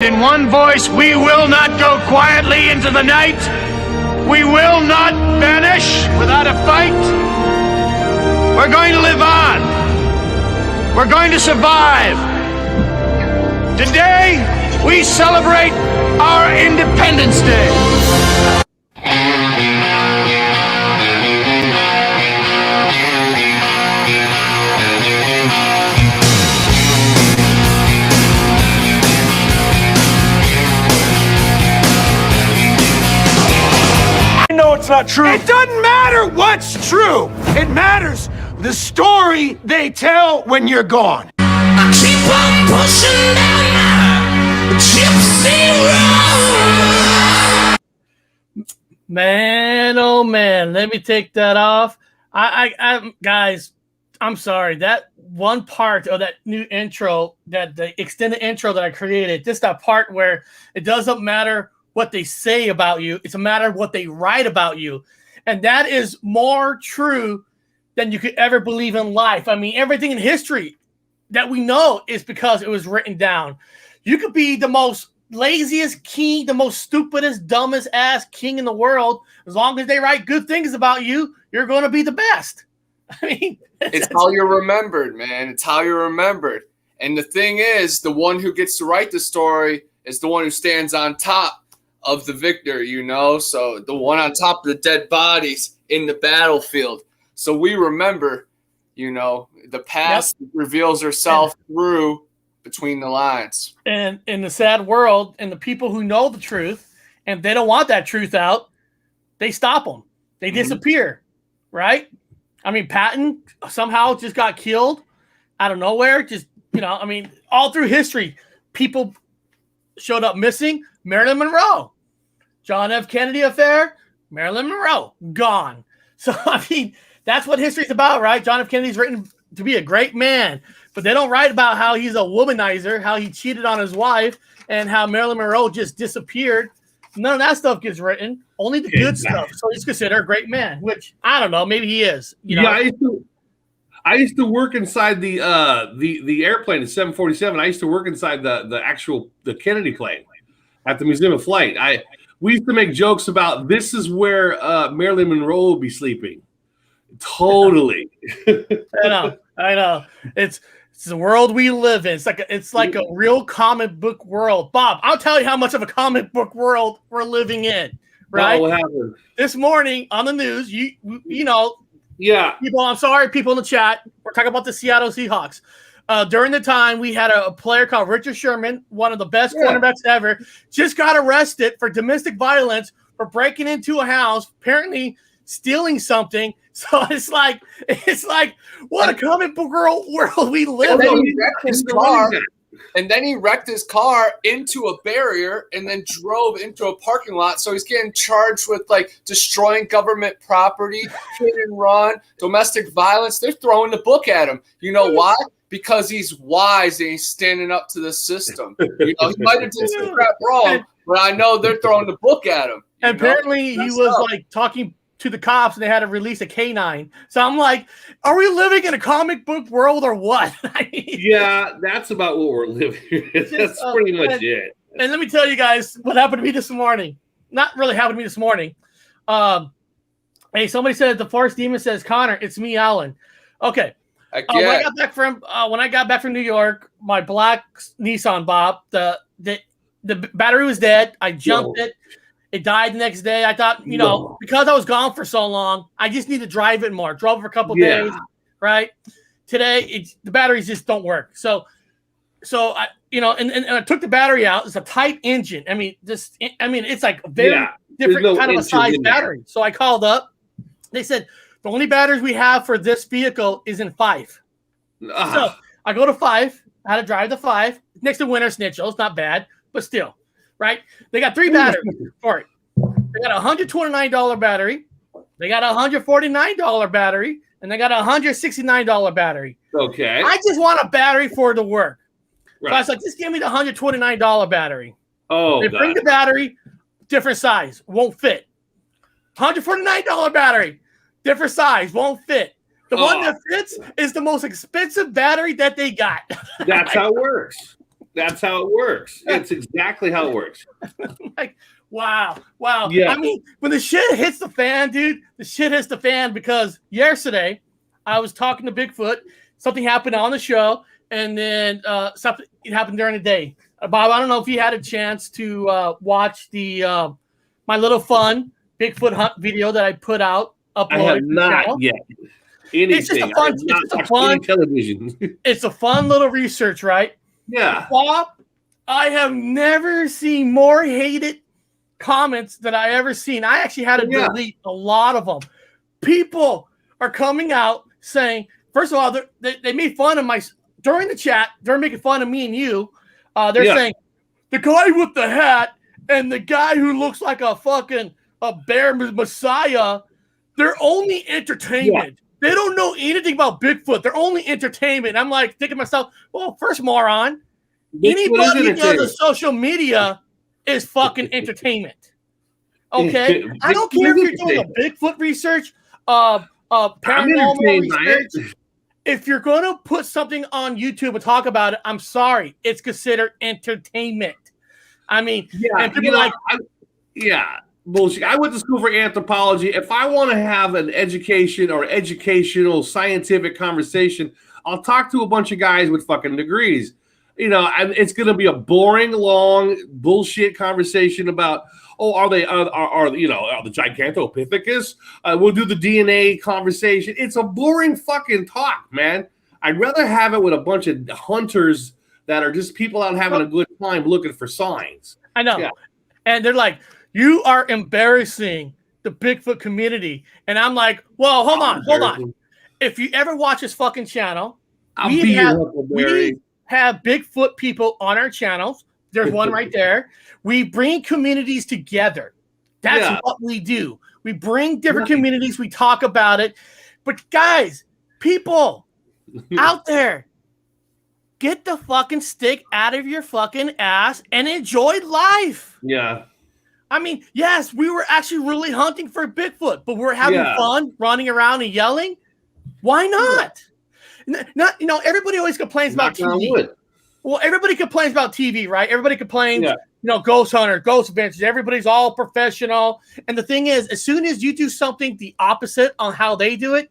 In one voice, we will not go quietly into the night. We will not vanish without a fight. We're going to live on. We're going to survive. Today, we celebrate our Independence Day. No, it's not true. It doesn't matter what's true. It matters the story they tell when you're gone. I keep on pushing down my gypsy road. Man, oh man, let me take that off. I guys, I'm sorry. That one part of that new intro, that the extended intro that I created, just that part where it doesn't matter what they say about you, it's a matter of what they write about you. And that is more true than you could ever believe in life. I mean, everything in history that we know is because it was written down. You could be the most laziest king, the most stupidest, dumbest ass king in the world. As long as they write good things about you, you're going to be the best. I mean, it's how you're remembered, man. It's how you're remembered. And the thing is, the one who gets to write the story is the one who stands on top of the victor, you know? So the one on top of the dead bodies in the battlefield. So we remember, you know, the past reveals herself through between the lines. And in the sad world, and the people who know the truth, and they don't want that truth out, they stop them. They disappear, right? I mean, Patton somehow just got killed out of nowhere. Just, you know, I mean, all through history, people showed up missing. Marilyn Monroe, John F. Kennedy affair, Marilyn Monroe, gone. So, I mean, that's what history's about, right? John F. Kennedy's written to be a great man, but they don't write about how he's a womanizer, how he cheated on his wife, and how Marilyn Monroe just disappeared. None of that stuff gets written, only the good stuff. So he's considered a great man, which I don't know, maybe he is. You know? Yeah, I used to work inside the airplane, the 747. I used to work inside the Kennedy plane at the Museum of Flight. We used to make jokes about this is where Marilyn Monroe will be sleeping. Totally. I know. It's the world we live in. It's like a real comic book world. Bob, I'll tell you how much of a comic book world we're living in. Right? What happened? This morning on the news, you know. Yeah. People, I'm sorry, people in the chat. We're talking about the Seattle Seahawks. During the time, we had a player called Richard Sherman, one of the best cornerbacks ever, just got arrested for domestic violence for breaking into a house, apparently stealing something. So it's like what a comic book world we live in. And then he wrecked his car into a barrier and then drove into a parking lot. So he's getting charged with like destroying government property, hit and run, domestic violence. They're throwing the book at him. You know why? Because he's wise and he's standing up to the system. You know, he might have done some crap wrong, but I know they're throwing the book at him. And apparently he was like talking to the cops and they had to release a canine. So I'm like, are we living in a comic book world or what? Yeah, that's about what we're living in. That's pretty much it. And let me tell you guys what happened to me this morning. Not really happened to me this morning. Hey, somebody said the Forest Demon says, Connor, it's me, Alan. Okay. When I got back from New York, my black Nissan Bob, the battery was dead. I jumped it. It died the next day. I thought, because I was gone for so long, I just need to drive it more. Drove for a couple days, right? Today, the batteries just don't work. So I, and I took the battery out. It's a tight engine. I mean, it's like a very different kind of a size battery. So I called up. They said the only batteries we have for this vehicle is in 5. So I go to 5. I had to drive the 5 next to Winter Snitchel. It's not bad, but still. Right? They got 3 batteries for it. They got a $129 battery. They got a $149 battery. And they got a $169 battery. Okay. I just want a battery for it to work. Right. So I was like, just give me the $129 battery. Oh, they bring the battery, different size, won't fit. $149 battery, different size, won't fit. The one that fits is the most expensive battery that they got. That's how it works. That's how it works. It's exactly how it works. Like, wow. Yeah. I mean, when the shit hits the fan, dude, the shit hits the fan because yesterday I was talking to Bigfoot. Something happened on the show, and then something happened during the day. Bob, I don't know if you had a chance to watch the my little fun Bigfoot hunt video that I put out. Uploaded. I have not yet. Anything. It's just a fun. It's a fun television. It's a fun little research, right? Yeah. Bob, I have never seen more hated comments that I ever seen. I actually had to delete a lot of them. People are coming out saying, first of all, they made fun of my during the chat. They're making fun of me and you. They're saying the guy with the hat and the guy who looks like a fucking bear messiah. They're only entertainment. They don't know anything about Bigfoot. They're only entertainment. I'm like thinking to myself, well, first moron, anybody who does a social media is fucking entertainment. Okay? I don't care if you're doing a Bigfoot research, paranormal research. If you're going to put something on YouTube and talk about it, I'm sorry. It's considered entertainment. I mean, and people bullshit. I went to school for anthropology. If I want to have an education or educational scientific conversation, I'll talk to a bunch of guys with fucking degrees. You know, and it's going to be a boring, long bullshit conversation about, are the Gigantopithecus? We'll do the DNA conversation. It's a boring fucking talk, man. I'd rather have it with a bunch of hunters that are just people out having a good time looking for signs. I know. Yeah. And they're like, you are embarrassing the Bigfoot community. And I'm like, well, hold on. If you ever watch this fucking channel, we have Bigfoot people on our channels. There's one right there. We bring communities together. That's what we do. We bring different communities. We talk about it. But guys, people out there, get the fucking stick out of your fucking ass and enjoy life. Yeah. I mean, yes, we were actually really hunting for Bigfoot, but we're having fun running around and yelling. Why not? Not, everybody always complains about TV. Well, everybody complains about TV, right? Everybody complains, ghost hunter, ghost adventures. Everybody's all professional. And the thing is, as soon as you do something the opposite on how they do it,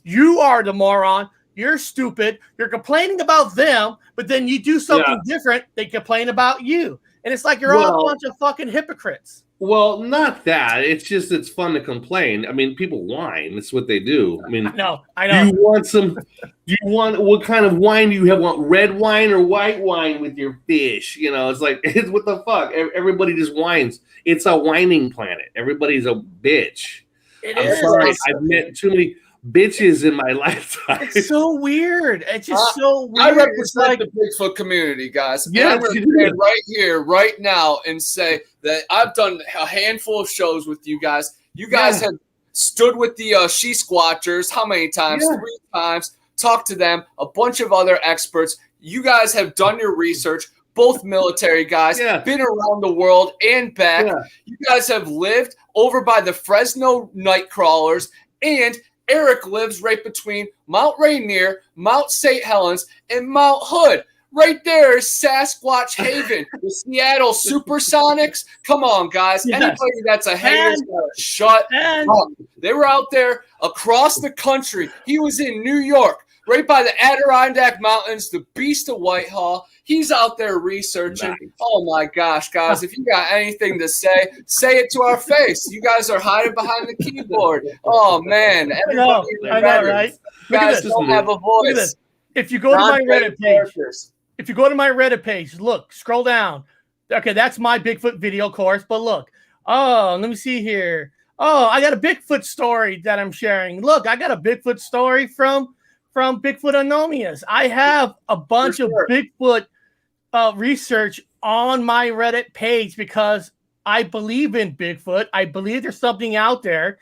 you are the moron. You're stupid. You're complaining about them, but then you do something different. They complain about you. And it's like you're all a bunch of fucking hypocrites. Well, not that. It's just it's fun to complain. I mean, people whine. That's what they do. I mean, I know. What kind of wine do you have? Want red wine or white wine with your fish? It's like, what the fuck? Everybody just whines. It's a whining planet. Everybody's a bitch. I'm sorry. I've met too many bitches in my lifetime. It's so weird. It's just so weird. I represent the Bigfoot community, guys. And I'm going to stand right here, right now, and say that I've done a handful of shows with you guys. You guys have stood with the she squatchers. How many times? 3 times. Talked to them. A bunch of other experts. You guys have done your research. Both military guys. Been around the world and back. You guys have lived over by the Fresno night crawlers, and Eric lives right between Mount Rainier, Mount St. Helens, and Mount Hood. Right there is Sasquatch Haven, the Seattle Supersonics. Come on, guys. Anybody that's a hater, shut up. They were out there across the country. He was in New York, right by the Adirondack Mountains, the Beast of Whitehall. He's out there researching. Nice. Oh, my gosh, guys. If you got anything to say it to our face. You guys are hiding behind the keyboard. Oh, man. Everybody I know, right? Guys don't have a voice. If you go to my Reddit page, look, scroll down. Okay, that's my Bigfoot video, of course. But look. Oh, let me see here. Oh, I got a Bigfoot story that I'm sharing. Look, I got a Bigfoot story from Bigfoot Humongous. I have a bunch of Bigfoot research on my Reddit page because I believe in Bigfoot. I believe there's something out there.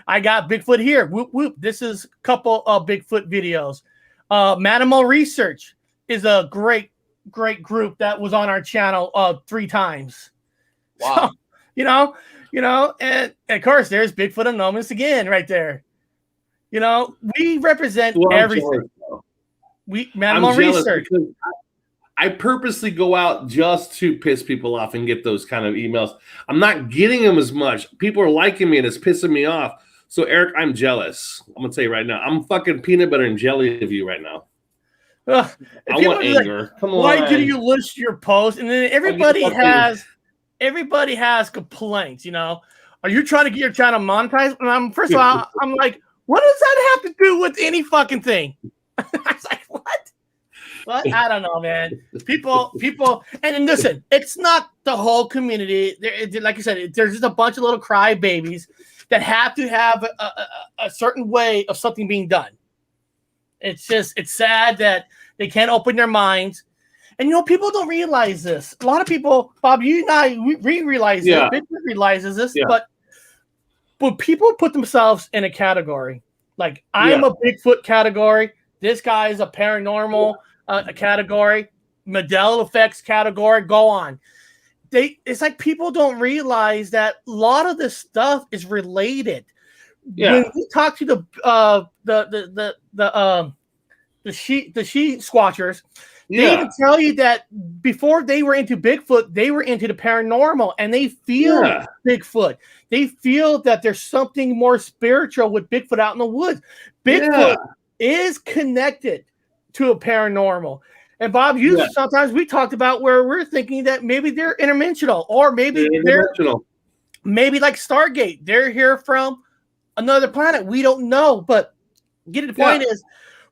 I got Bigfoot here. Whoop, whoop. This is a couple of Bigfoot videos. Mammal Research is a great group that was on our channel 3 times. Wow. So, and of course, there's Bigfoot Humongous again right there. We represent everything. Mammal Research. I purposely go out just to piss people off and get those kind of emails. I'm not getting them as much. People are liking me and it's pissing me off. So Eric, I'm jealous. I'm gonna tell you right now. I'm fucking peanut butter and jelly of you right now. I want anger. Like, come on. Why did you list your post? And then everybody has complaints. Are you trying to get your channel monetized? And first of all, I'm like, what does that have to do with any fucking thing? I was like, what? But I don't know, man. People, and then listen, it's not the whole community. Like you said, there's just a bunch of little crybabies that have to have a certain way of something being done. It's sad that they can't open their minds. And, people don't realize this. A lot of people, Bob, you and I, we realize this. Bigfoot realizes this, but people put themselves in a category. Like, I'm a Bigfoot category. This guy is a paranormal category. Mandela effects category. Go on. It's like people don't realize that a lot of this stuff is related. Yeah. When we talk to the she squatchers, they even tell you that before they were into Bigfoot, they were into the paranormal, and they feel Bigfoot. They feel that there's something more spiritual with Bigfoot out in the woods. Bigfoot is connected to a paranormal. And Bob, sometimes we talked about where we're thinking that maybe they're interdimensional, or maybe they're maybe like Stargate. They're here from another planet. We don't know, but the point is,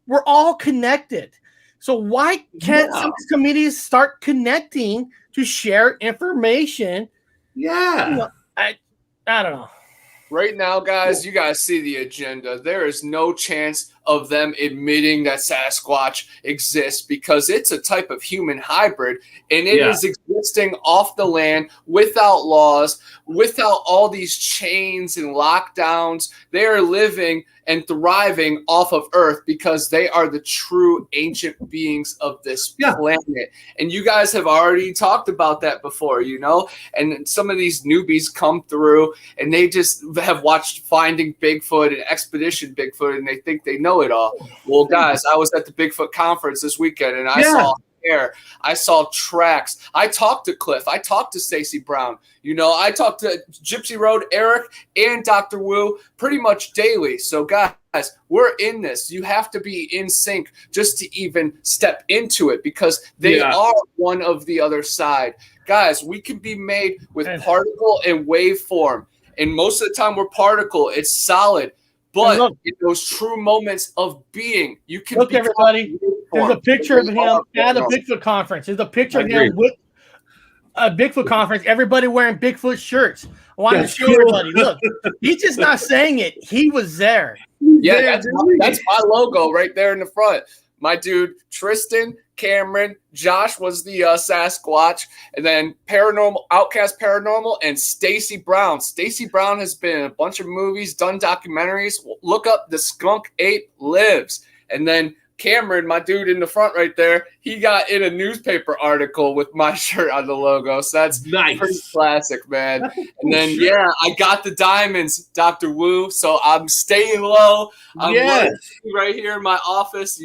we're all connected. So why can't some of these communities start connecting to share information? Yeah. I don't know. Right now, guys, you guys see the agenda. There is no chance of them admitting that Sasquatch exists because it's a type of human hybrid, and it is existing off the land without laws, without all these chains and lockdowns. They are living and thriving off of Earth because they are the true ancient beings of this planet. And you guys have already talked about that before, and some of these newbies come through and they just have watched Finding Bigfoot and Expedition Bigfoot and they think they know it all. Well, guys, I was at the Bigfoot Conference this weekend and I saw hair. I saw tracks. I talked to Cliff. I talked to Stacy Brown. I talked to Gypsy Road, Eric, and Dr. Wu pretty much daily. So, guys, we're in this. You have to be in sync just to even step into it because they are one of the other side. Guys, we can be made with particle and waveform. And most of the time we're particle. It's solid. But in those true moments of being, you can look, everybody. There's a picture of him at the Bigfoot Conference. There's a picture of him with a Bigfoot Conference. Everybody wearing Bigfoot shirts. I wanted to show everybody. Look, he's just not saying it. He was there. Yeah, that's my logo right there in the front. My dude Tristan, Cameron, Josh was the Sasquatch, and then Outcast Paranormal, and Stacy Brown. Stacy Brown has been in a bunch of movies, done documentaries. Look up The Skunk Ape Lives. And then Cameron, my dude in the front right there, he got in a newspaper article with my shirt on the logo. So that's pretty classic, man. And then, I got the diamonds, Dr. Wu. So I'm staying low. I'm working right here in my office,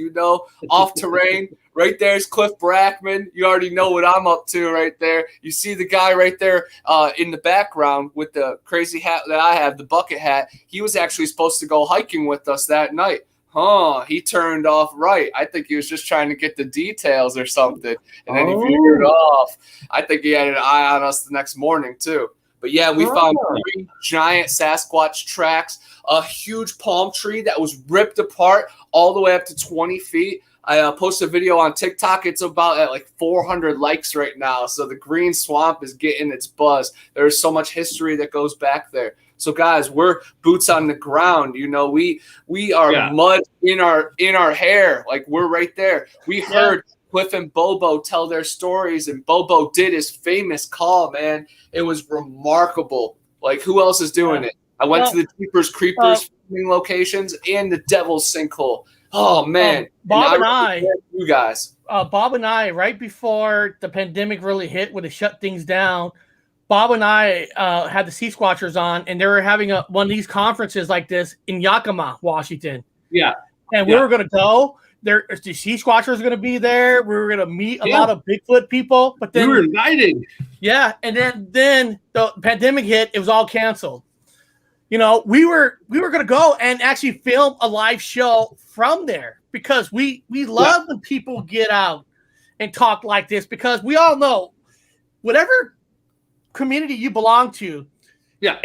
off terrain. Right there's Cliff Brackman. You already know what I'm up to right there. You see the guy right there in the background with the crazy hat that I have, the bucket hat. He was actually supposed to go hiking with us that night. He turned off right. I think he was just trying to get the details or something. And then he veered off. I think he had an eye on us the next morning, too. But, we found 3 giant Sasquatch tracks, a huge palm tree that was ripped apart all the way up to 20 feet. I posted a video on TikTok. It's about at like 400 likes right now. So the green swamp is getting its buzz. There's so much history that goes back there. So guys, we're boots on the ground. We are mud in our hair. Like we're right there. We heard Cliff and Bobo tell their stories, and Bobo did his famous call, man. It was remarkable. Like who else is doing it? I went to the Jeepers Creepers filming locations and the Devil's Sinkhole. Oh man, Bob and I, you guys. Bob and I, right before the pandemic really hit, when it shut things down, Bob and I had the Sea Squatchers on, and they were having one of ththese conferences like this in Yakima, Washington. Yeah, and we were going to go. the sea squatchers are going to be there. We were going to meet a lot of Bigfoot people, but then we were invited. Yeah, and then the pandemic hit. It was all canceled. You know, we were going to go and actually film a live show from there because we love when people get out and talk like this, because we all know whatever community you belong to. Yeah,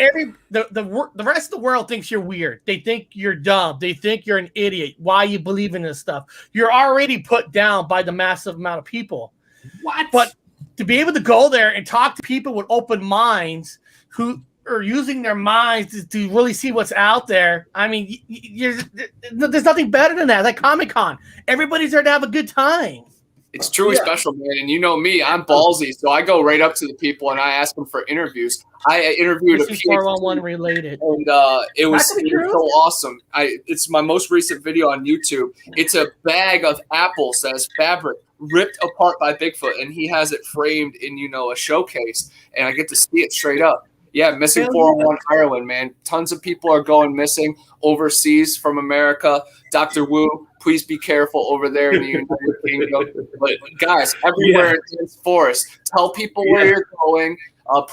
the rest of the world thinks you're weird. They think you're dumb. They think you're an idiot. Why you believe in this stuff? You're already put down by the massive amount of people. What? But to be able to go there and talk to people with open minds who are using their minds to really see what's out there. I mean, there's nothing better than that. Like Comic-Con, everybody's there to have a good time. It's truly special, man. And you know me, I'm ballsy, so I go right up to the people and I ask them for interviews. I interviewed a PhD, 411 related, and it was so awesome. It's my most recent video on YouTube. It's a bag of apples that is fabric ripped apart by Bigfoot, and he has it framed in a showcase, and I get to see it straight up. Yeah, missing 401 Ireland, man. Tons of people are going missing overseas from America. Dr. Wu, please be careful over there in the United Kingdom. But guys, everywhere in this forest, tell people where you're going.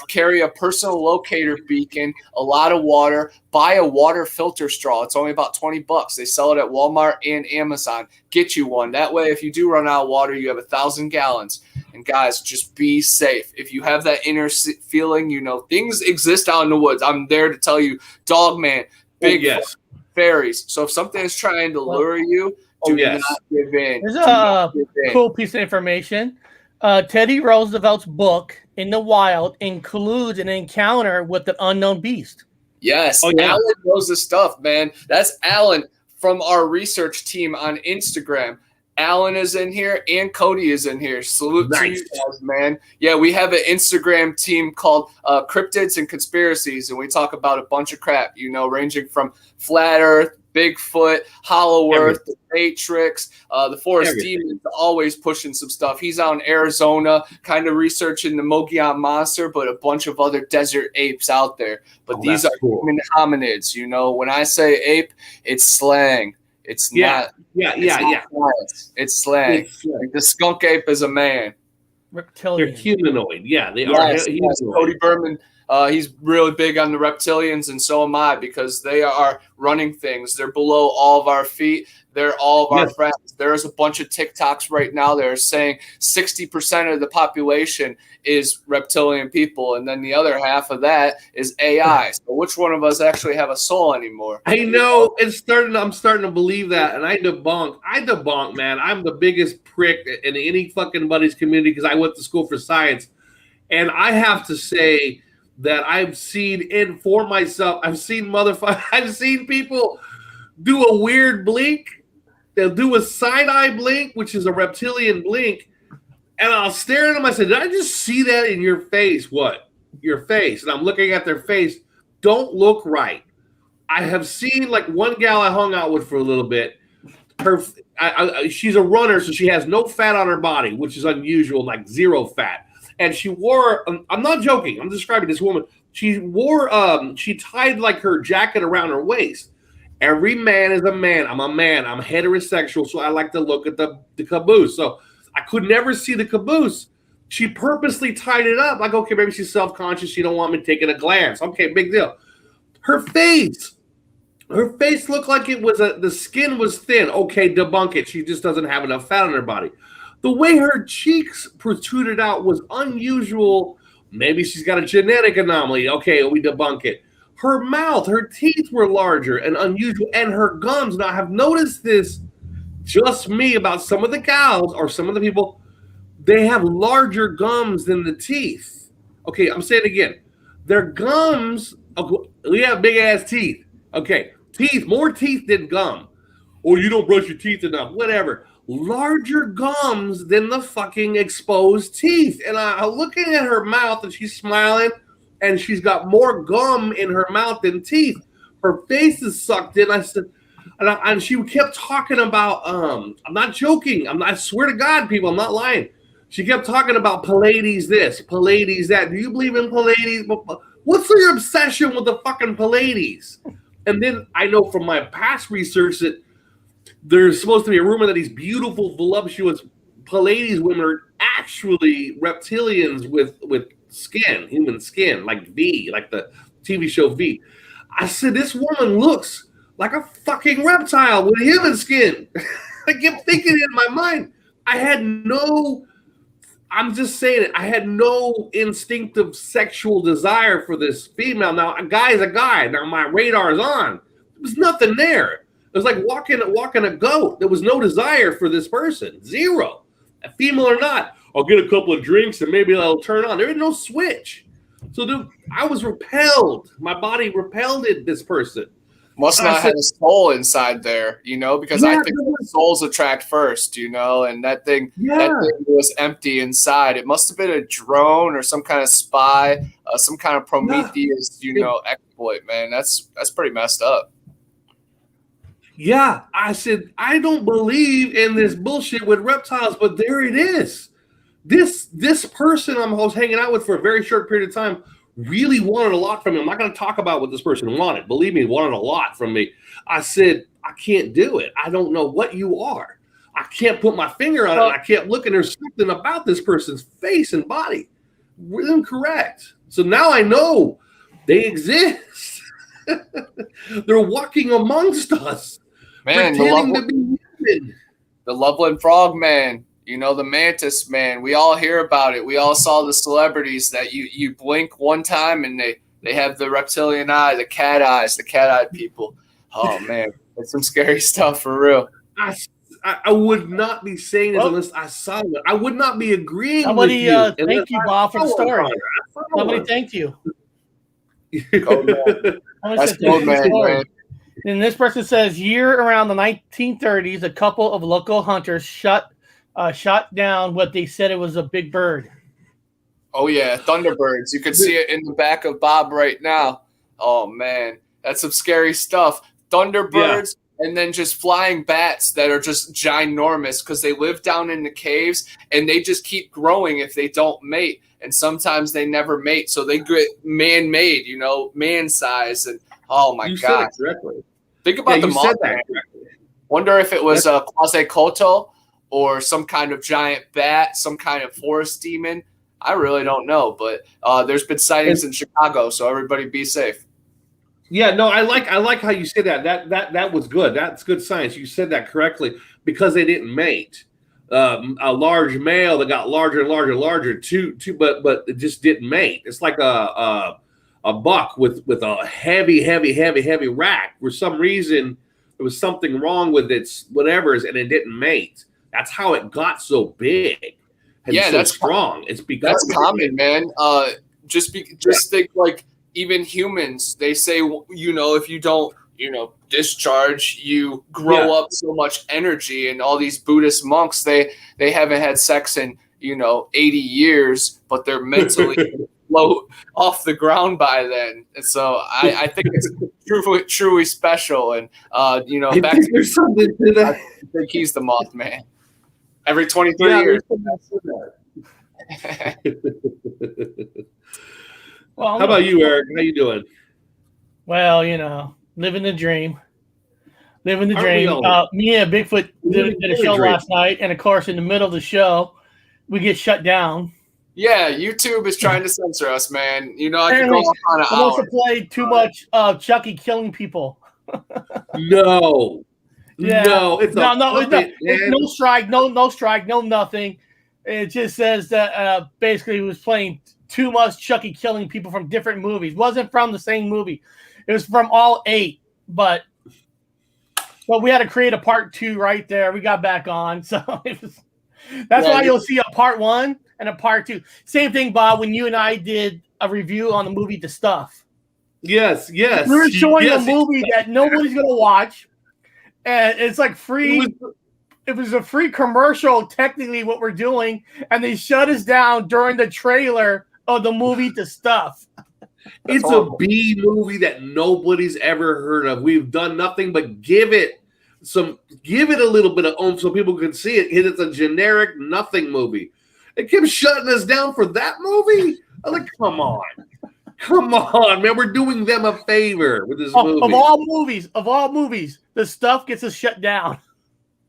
Carry a personal locator beacon, a lot of water, buy a water filter straw. It's only about $20. They sell it at Walmart and Amazon. Get you one. That way, if you do run out of water, you have 1,000 gallons. And guys, just be safe. If you have that inner feeling, things exist out in the woods. I'm there to tell you, Dogman, Bigfoot, fairies. So if something is trying to lure you, do not give in. There's a cool piece of information. Teddy Roosevelt's book In the Wild includes an encounter with an unknown beast. Yes, Alan knows this stuff, man. That's Alan from our research team on Instagram. Alan is in here and Cody is in here. Salute to you guys, man. Yeah, we have an Instagram team called Cryptids and Conspiracies, and we talk about a bunch of crap, ranging from Flat Earth, Bigfoot, Hollow Earth, the Matrix, the Forest Demon, always pushing some stuff. He's out in Arizona, kind of researching the Mogollon Monster, but a bunch of other desert apes out there. But these are human hominids. When I say ape, it's slang. It's not. It's slang. Like the skunk ape is a man. Reptilian. They're humanoid. Yeah, they are. Yes. Cody Berman. He's really big on the reptilians, and so am I, because they are running things. They're below all of our feet. They're all of our friends. There's a bunch of TikToks right now that are saying 60% of the population is reptilian people, and then the other half of that is AI. So which one of us actually have a soul anymore? I know. I'm starting to believe that, and I debunk, man. I'm the biggest prick in any fucking buddy's community because I went to school for science, and I have to say that I've seen it for myself. I've seen people do a weird blink. They'll do a side-eye blink, which is a reptilian blink, and I'll stare at them. I said, did I just see that in your face? What? Your face. And I'm looking at their face. Don't look right. I have seen, like, one gal I hung out with for a little bit. She's a runner, so she has no fat on her body, which is unusual, like zero fat. And she wore, I'm not joking, I'm describing this woman. She tied like her jacket around her waist. Every man is a man. I'm a man. I'm heterosexual, so I like to look at the caboose. So I could never see the caboose. She purposely tied it up. Like, okay, maybe she's self-conscious. She don't want me taking a glance. Okay, big deal. Her face looked like the skin was thin. Okay, debunk it. She just doesn't have enough fat on her body. The way her cheeks protruded out was unusual. Maybe she's got a genetic anomaly. Okay, we debunk it. Her mouth, her teeth were larger and unusual, and her gums. Now, I have noticed this, just me, about some of the gals or some of the people, they have larger gums than the teeth. Okay, I'm saying it again. Their gums, we have big-ass teeth. Okay, teeth, more teeth than gum. Or you don't brush your teeth enough, whatever. Larger gums than the fucking exposed teeth. And I'm looking at her mouth, and she's smiling, and she's got more gum in her mouth than teeth. Her face is sucked in. I said, and she kept talking about, I'm not joking. I swear to God, people, I'm not lying. She kept talking about Pallades this, Pallades that. Do you believe in Pallades? What's your obsession with the fucking Pallades? And then I know from my past research that there's supposed to be a rumor that these beautiful, voluptuous Pleiades women are actually reptilians with skin, human skin, like V, like the TV show V. I said, this woman looks like a fucking reptile with human skin. I kept thinking it in my mind. I'm just saying it. I had no instinctive sexual desire for this female. Now, a guy is a guy. Now, my radar is on. There was nothing there. It was like walking a goat. There was no desire for this person. Zero. A female or not. I'll get a couple of drinks and maybe I'll turn on. There was no switch. So, dude, I was repelled. My body repelled this person. Must not have a soul inside there, because I think souls attract first, and that thing was empty inside. It must have been a drone or some kind of spy, some kind of Prometheus, exploit, man. That's pretty messed up. Yeah, I said, I don't believe in this bullshit with reptiles, but there it is. This person I was hanging out with for a very short period of time really wanted a lot from me. I'm not going to talk about what this person wanted. Believe me, wanted a lot from me. I said, I can't do it. I don't know what you are. I can't put my finger on it. I kept looking. There's something about this person's face and body. Incorrect. So now I know they exist. They're walking amongst us. Man, the Loveland Frog Man. The mantis man, we all hear about it. We all saw the celebrities that you blink one time and they have the reptilian eye, the cat eyes, the cat-eyed people. Oh, man, it's some scary stuff for real. I would not be saying this unless I saw it. I would not be agreeing with you. Thank you, Bob, for the story. Somebody thanked you. That's Code Man. And this person says, year around the 1930s, a couple of local hunters shot down what they said it was a big bird. Oh, yeah, Thunderbirds. You can see it in the back of Bob right now. Oh, man, that's some scary stuff. Thunderbirds and then just flying bats that are just ginormous because they live down in the caves and they just keep growing if they don't mate. And sometimes they never mate, so they get man-made, man size. And oh, my God. Think about the Mothman. Wonder if it was a Quetzalcoatl or some kind of giant bat, some kind of forest demon. I really don't know, but there's been sightings in Chicago, so everybody be safe. Yeah, no, I like how you said that. That was good. That's good science. You said that correctly because they didn't mate. A large male that got larger and larger and larger, but it just didn't mate. It's like a buck with a heavy rack. For some reason, there was something wrong with its whatever's, and it didn't mate. That's how it got so big and so that's strong. It's because that's common, man. Just think like even humans. They say if you don't discharge, you grow up so much energy. And all these Buddhist monks, they haven't had sex in 80 years, but they're mentally float off the ground by then. And so I think it's truly special. And back to there's something to that. I think he's the Mothman. Every 23 years. Well, how about you, Eric? How you doing? Well, living the dream. Living the dream. Me and Bigfoot did a show last night, and of course, in the middle of the show, we get shut down. Yeah, YouTube is trying to censor us, man. I can go on an hour. Also played too much Chucky killing people. No. Yeah. No, it's no strike, no strike, no nothing. It just says that basically he was playing too much Chucky killing people from different movies. Wasn't from the same movie. It was from all 8, but we had to create a part 2 right there. We got back on, so that's why you'll see a part 1 and a part 2. Same thing, Bob, when you and I did a review on the movie The Stuff. Yes. We were showing a movie that nobody's gonna watch. And it's like free. It was a free commercial, technically, what we're doing, and they shut us down during the trailer of the movie The Stuff. It's horrible. A B movie that nobody's ever heard of. We've done nothing but give it a little bit of oomph so people can see it. It's a generic nothing movie. They kept shutting us down for that movie. I'm like, come on, man. We're doing them a favor with this movie. Of all movies, The Stuff gets us shut down.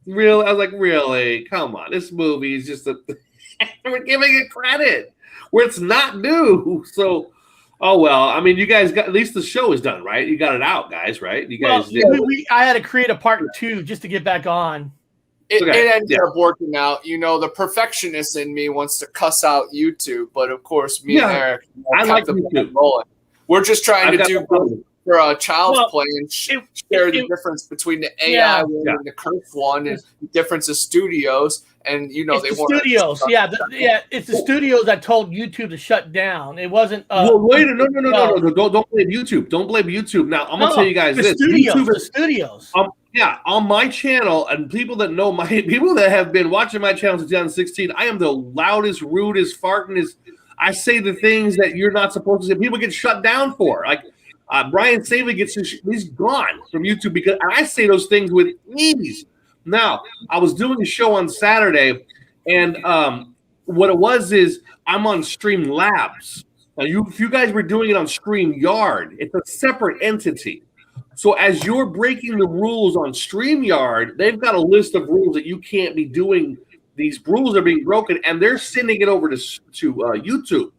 Real, I was like, really? Come on, this movie is just we're giving it credit where it's not due. So, oh well. I mean, you guys got at least the show is done, right? You got it out, guys, right? You guys did. I had to create a part 2 just to get back on. It ended up working out. You know, the perfectionist in me wants to cuss out YouTube, but of course, me and Eric, I like YouTube. Rolling. We're just trying to do for a child's play and share the difference between the AI one and the curse one, and the difference of studios. And you know, it's the studios. It's the studios that told YouTube to shut down. It wasn't. Well, wait, no. Don't blame YouTube. Don't blame YouTube. Now I'm gonna tell you guys this. The studios. On my channel, and people that know people that have been watching my channel since 2016, I am the loudest, rudest, fartingest. I say the things that you're not supposed to say. People get shut down for. Like Brian Savely he's gone from YouTube because I say those things with ease. Now, I was doing a show on Saturday, and what it was is I'm on Streamlabs. Now, if you guys were doing it on StreamYard, it's a separate entity. So as you're breaking the rules on StreamYard, they've got a list of rules that you can't be doing. These rules are being broken, and they're sending it over to YouTube.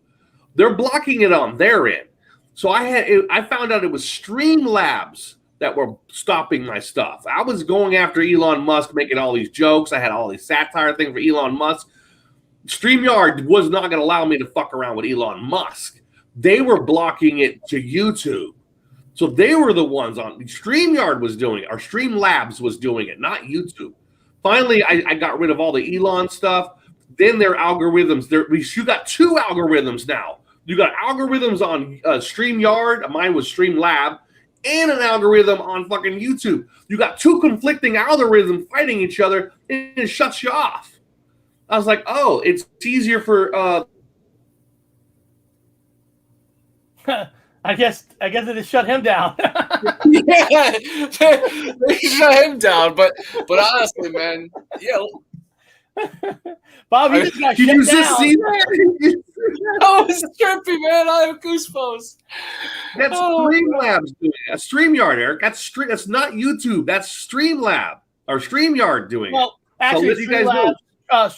They're blocking it on their end. So I found out it was Streamlabs that were stopping my stuff. I was going after Elon Musk, making all these jokes. I had all these satire things for Elon Musk. StreamYard was not going to allow me to fuck around with Elon Musk. They were blocking it to YouTube. So they were the ones on StreamYard was doing it, or Streamlabs was doing it, not YouTube. Finally, I got rid of all the Elon stuff. Then their algorithms, you got 2 algorithms now. You got algorithms on StreamYard. Mine was Streamlab. And an algorithm on fucking YouTube. You got 2 conflicting algorithms fighting each other, and it shuts you off. I was like, oh, it's easier for I guess it just shut him down. Yeah, they shut him down. But honestly, man, Bob, you just got shut down. Did you just see that? That was trippy, man. I have goosebumps. That's Streamlabs doing it. StreamYard, Eric. That's not YouTube. That's Streamlab or StreamYard doing it. Well, actually, Streamlabs and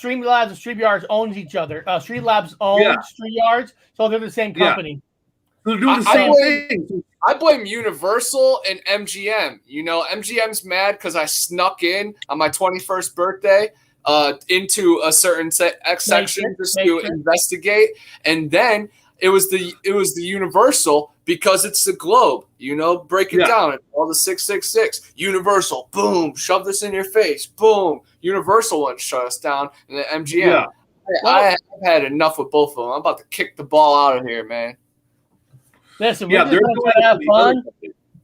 StreamYards owns each other. Streamlabs owns StreamYards, so they're the same company. They're doing the same thing. I blame Universal and MGM. You know, MGM's mad because I snuck in on my 21st birthday into a certain section just to investigate, and then it was the Universal because it's the globe. You know, break it down. All the 666 Universal, boom, shove this in your face, boom. Universal won't shut us down, and then MGM. I've had enough with both of them. I'm about to kick the ball out of here, man. Listen, we're just going to try to have fun.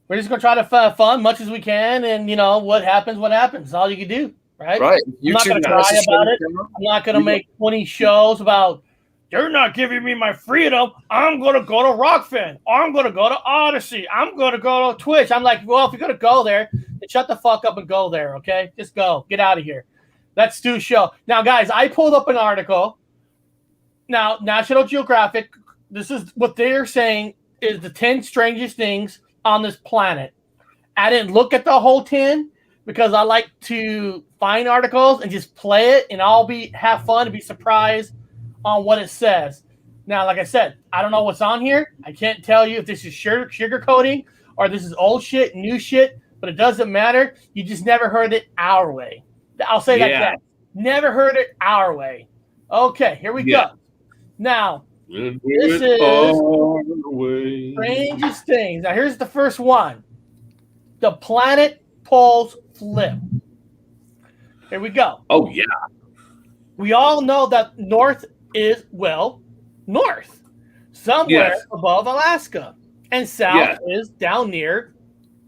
We're just going to try to have fun much as we can, and you know what happens. That's all you can do, right? Right. I'm not going to cry about it. I'm not going to make 20 shows about they're not giving me my freedom. I'm going to go to Rockfin. I'm going to go to Odyssey. I'm going to go to Twitch. I'm like, well, if you're going to go there, then shut the fuck up and go there, okay? Just go. Get out of here. That's Stu's show. Now, guys, I pulled up an article. Now, National Geographic, this is what they're saying is the 10 strangest things on this planet. I didn't look at the whole 10 because I like to find articles and just play it, and I'll have fun and be surprised on what it says. Now, like I said, I don't know what's on here. I can't tell you if this is sugarcoating or this is old shit, new shit, but it doesn't matter. You just never heard it our way. I'll say that. Never heard it our way. Okay, here we go. Now, this is strangest things. Now, here's the first one. The planet poles flip. Here we go. Oh, yeah. We all know that north is, north. Somewhere above Alaska. And south is down near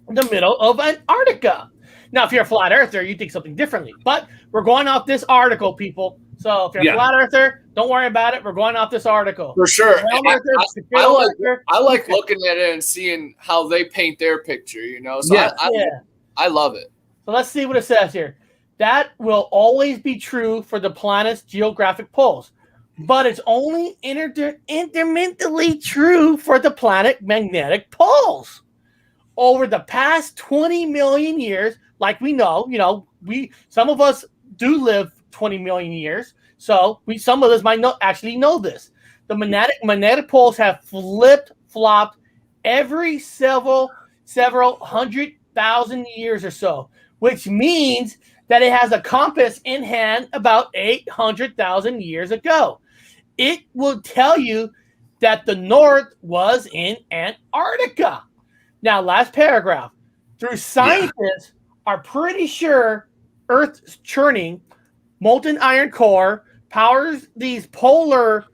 the middle of Antarctica. Now, if you're a flat earther, you think something differently. But we're going off this article, people. So if you're a flat earther, don't worry about it. We're going off this article. For sure. I like looking at it and seeing how they paint their picture, you know? So I love it. So let's see what it says here. That will always be true for the planet's geographic poles, but it's only intermittently true for the planet magnetic poles. over the past 20 million years, like we know, some of us do live 20 million years, so some of us might actually know this. The magnetic poles have flip-flopped every several 100,000 years or so, which means that it has a compass in hand about 800,000 years ago. It will tell you that the North was in Antarctica. Now, last paragraph. Through scientists are pretty sure Earth's churning molten iron core powers these polar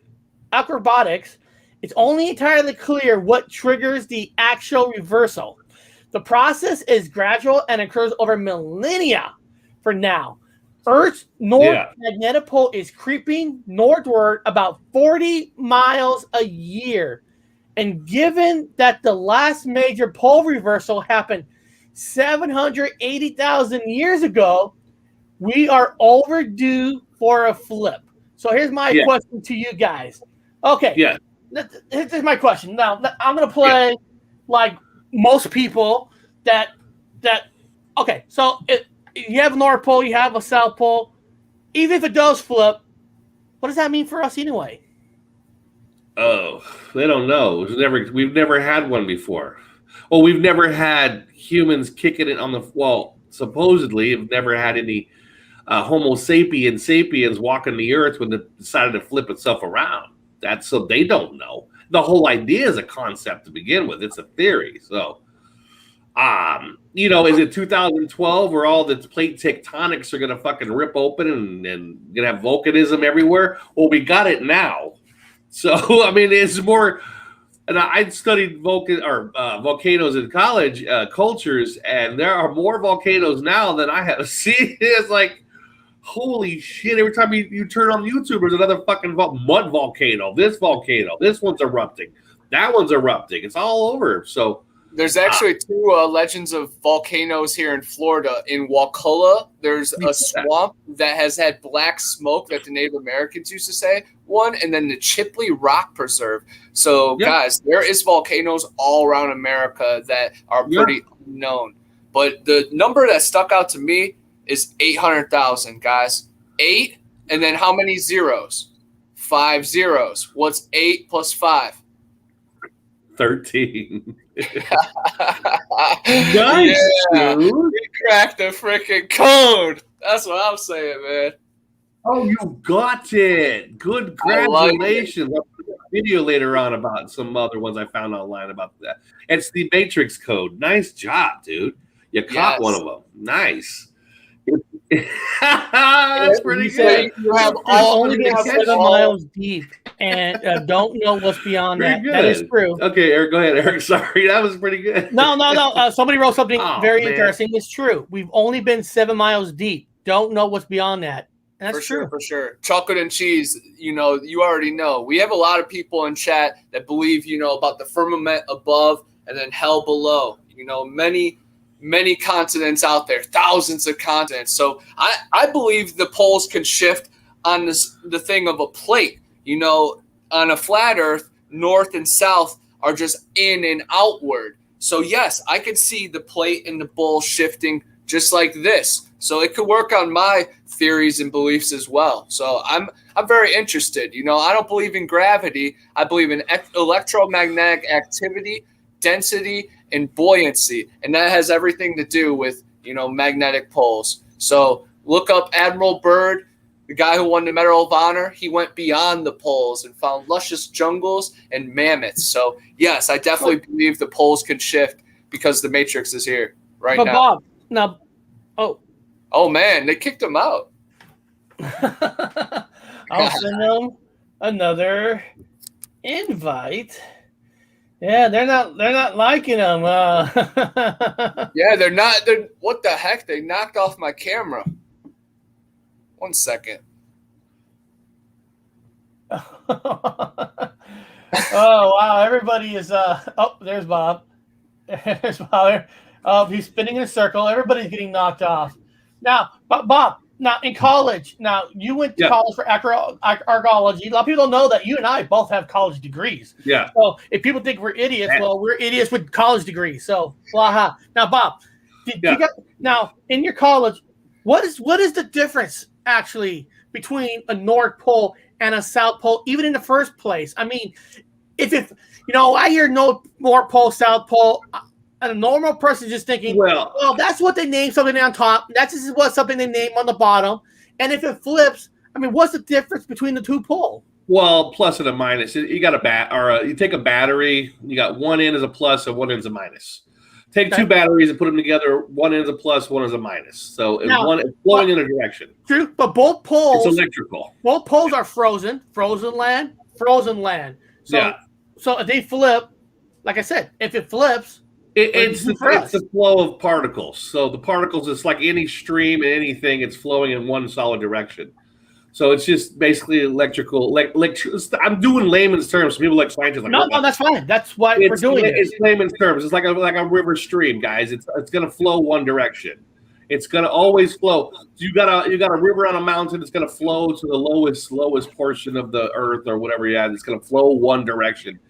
acrobatics. It's only entirely clear what triggers the actual reversal. The process is gradual and occurs over millennia for now. Earth's north magnetic pole is creeping northward about 40 miles a year. And given that the last major pole reversal happened 780,000 years ago, we are overdue for a flip. So here's my question to you guys. Okay. Yeah. Here's my question. Now, I'm going to play like most people that okay, so you have a North Pole, you have a South Pole. Even if it does flip, what does that mean for us anyway? Oh, they don't know. We've never had one before. Well, we've never had humans kicking it on the wall. Supposedly, we've never had any Homo sapiens walking the earth when it decided to flip itself around. That's so they don't know. The whole idea is a concept to begin with. It's a theory. So, is it 2012 where all the plate tectonics are going to fucking rip open and going to have volcanism everywhere? Well, we got it now. So, I mean, it's more, and I studied volcanoes in college, cultures, and there are more volcanoes now than I have seen. It's like, holy shit, every time you turn on YouTube, there's another fucking mud volcano. This one's erupting. That one's erupting. It's all over. So, there's actually two legends of volcanoes here in Florida. In Wakulla, there's a swamp that has had black smoke that the Native Americans used to say one, and then the Chipley Rock Preserve. So, guys, there is volcanoes all around America that are pretty unknown. But the number that stuck out to me is 800,000, guys. 8, and then how many zeros? 5 zeros. What's 8 plus 5? 13. Nice, dude. You cracked the freaking code. That's what I'm saying, man. Oh, you got it. Good, congratulations. I'll put a video later on about some other ones I found online about that. It's the Matrix code. Nice job, dude. You caught one of them. Nice. That's pretty good. You have only been 7 miles deep and don't know what's beyond that. Good. That is true. Okay, Eric, go ahead, Eric. Sorry, that was pretty good. No. Somebody wrote something very interesting. It's true. We've only been 7 miles deep. Don't know what's beyond that. And that's true. For sure. Chocolate and cheese, you already know. We have a lot of people in chat that believe, about the firmament above and then hell below. Many continents out there, thousands of continents. So I believe the poles can shift on the thing of a plate. On a flat earth, north and south are just in and outward. So yes, I could see the plate and the bowl shifting just like this. So it could work on my theories and beliefs as well. So I'm very interested. I don't believe in gravity. I believe in electromagnetic activity, density, and buoyancy, and that has everything to do with magnetic poles. So look up Admiral Byrd, the guy who won the Medal of Honor. He went beyond the poles and found luscious jungles and mammoths. So yes, I definitely believe the poles can shift because the Matrix is here now. Bob, oh man, they kicked him out. I'll send them another invite. Yeah, they're not liking them. Yeah, they're not. What the heck? They knocked off my camera. 1 second. Oh wow! Everybody is. There's Bob. There's Bob. He's spinning in a circle. Everybody's getting knocked off. Now, Bob, Now, in college, you went to college for archaeology. A lot of people don't know that you and I both have college degrees. Yeah. So if people think we're idiots, well, we're idiots with college degrees. So, blah. Now, Bob, now in your college, what is the difference actually between a North Pole and a South Pole, even in the first place? I mean, if I hear North Pole, South Pole. And a normal person is just thinking, well, that's what they name something on top. That's just what something they name on the bottom. And if it flips, I mean, what's the difference between the two poles? Well, plus and a minus. You got you take a battery. You got one end is a plus and one end is a minus. Take two batteries and put them together. One end is a plus, one is a minus. So one is flowing in a direction. True, but both poles. It's electrical. Both poles are frozen land. So, so if they flip, like I said, if it flips. It's the flow of particles. So the particles, it's like any stream and anything, it's flowing in one solid direction. So it's just basically electrical. I'm doing layman's terms. People like scientists. Like, no, that's fine. That's why we're doing it. It's layman's terms. It's like a river stream, guys. It's going to flow one direction. It's going to always flow. You got a river on a mountain. It's going to flow to the lowest portion of the earth or whatever you have. It's going to flow one direction.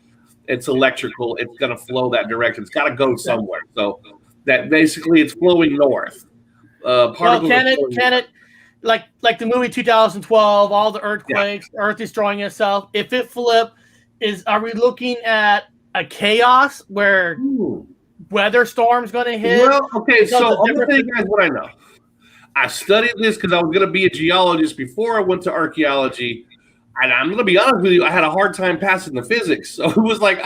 It's electrical. It's going to flow that direction. It's got to go somewhere. So that basically it's flowing north. Can it like the movie 2012, all the earthquakes, Earth destroying itself? If it flip, are we looking at a chaos where weather storm's going to hit? Well, okay. So I'm going to tell you guys what I know. I studied this because I was going to be a geologist before I went to archaeology. And I'm going to be honest with you, I had a hard time passing the physics. So it was like,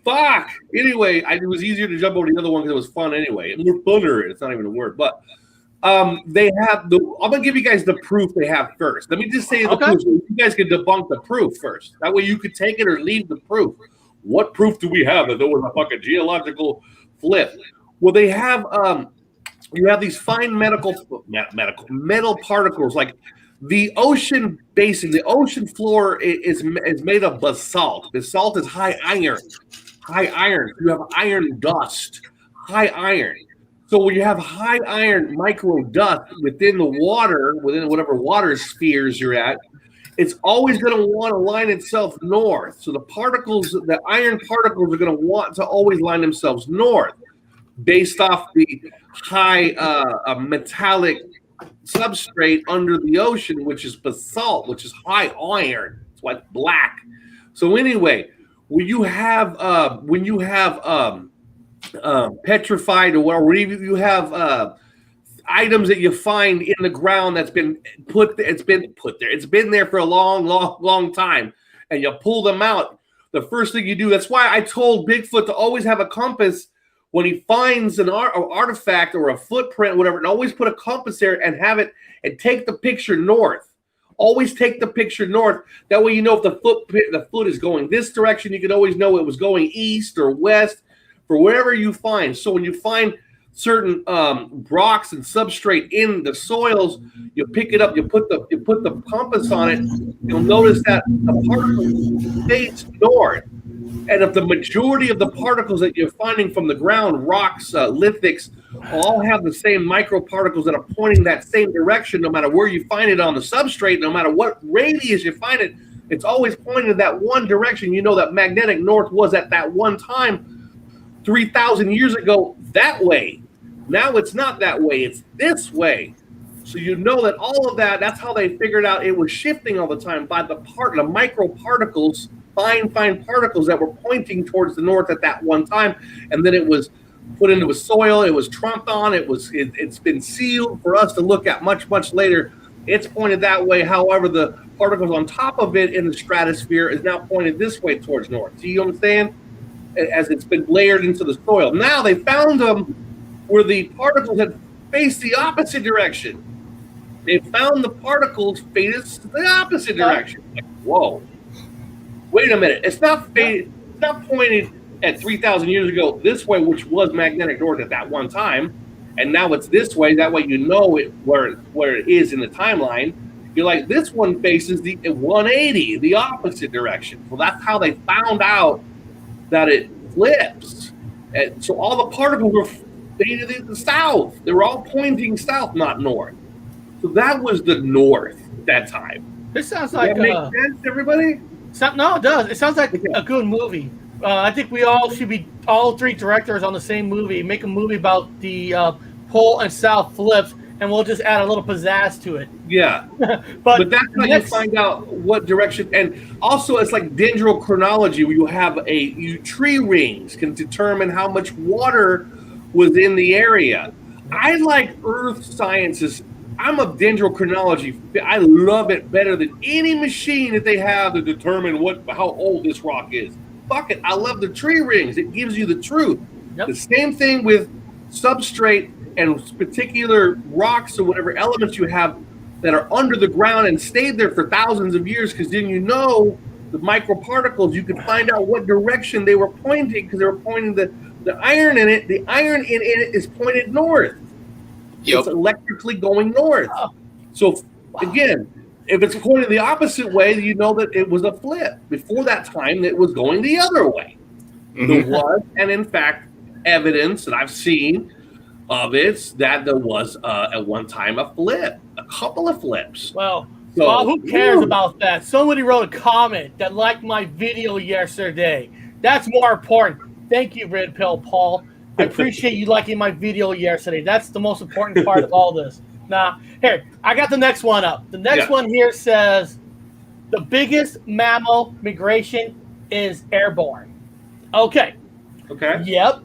fuck. Anyway, it was easier to jump over the other one because it was fun anyway. And more funner. It's not even a word. But they have I'm going to give you guys the proof they have first. Let me just say the proof. So you guys can debunk the proof first. That way you could take it or leave the proof. What proof do we have that there was a fucking geological flip? Well, they have, you have these fine metal particles like, the ocean basin, the ocean floor is made of basalt. Basalt is high iron. You have iron dust, high iron. So when you have high iron micro dust within the water, within whatever water spheres you're at, it's always going to want to line itself north. So the iron particles are going to want to always line themselves north based off the high metallic substrate under the ocean, which is basalt, which is high iron. It's why it's black. So anyway, when you have petrified or you have items that you find in the ground that's been put there, it's been there for a long time, and you pull them out, the first thing you do, that's why I told Bigfoot to always have a compass when he finds an artifact or a footprint, whatever, and always put a compass there and have it and take the picture north. Always take the picture north. That way you know if the foot is going this direction, you can always know it was going east or west for wherever you find. So when you find certain rocks and substrate in the soils, you pick it up, you put the compass on it, you'll notice that the particle stays north. And if the majority of the particles that you're finding from the ground, rocks, lithics, all have the same microparticles that are pointing that same direction, no matter where you find it on the substrate, no matter what radius you find it, it's always pointing in that one direction. You know that magnetic north was at that one time, 3,000 years ago, that way. Now it's not that way, it's this way. So you know that all of that's how they figured out it was shifting all the time by the microparticles, fine particles that were pointing towards the north at that one time, and then it was put into a soil, it was trumped on, it's been sealed for us to look at much later. It's pointed that way. However, the particles on top of it in the stratosphere is now pointed this way towards north. Do you understand? As it's been layered into the soil. Now they found them where the particles had faced the opposite direction. They found the particles faced the opposite direction. Like, whoa. Wait a minute. It's not pointed at 3,000 years ago this way, which was magnetic north at that one time, and now it's this way. That way you know it where it is in the timeline. You're like, this one faces the 180, the opposite direction. Well, that's how they found out that it flips. And so all the particles were faded to the south. They were all pointing south, not north. So that was the north that time. This sounds like that makes sense, everybody? No, it does. It sounds like a good movie. I think we all should be all three directors on the same movie. Make a movie about the pole and south flips, and we'll just add a little pizzazz to it. Yeah, but that's how you find out what direction. And also, it's like dendrochronology, where you have tree rings can determine how much water was in the area. I like earth sciences. I'm a dendrochronology. I love it better than any machine that they have to determine how old this rock is. Fuck it. I love the tree rings. It gives you the truth. Yep. The same thing with substrate and particular rocks or whatever elements you have that are under the ground and stayed there for thousands of years, because then you know the microparticles, you can find out what direction they were pointing, because they were pointing the iron in it. The iron in it is pointed north. Yep. It's electrically going north. So again, if it's pointed the opposite way, you know that it was a flip. Before that time, it was going the other way. There was, and in fact, evidence that I've seen of it that there was at one time a couple of flips. Well, who cares about that? Somebody wrote a comment that liked my video yesterday. That's more important. Thank you, Red Pill Paul. I appreciate you liking my video yesterday. That's the most important part of all this. Now, here, I got the next one up. The next one here says, the biggest mammal migration is airborne. Okay. Yep.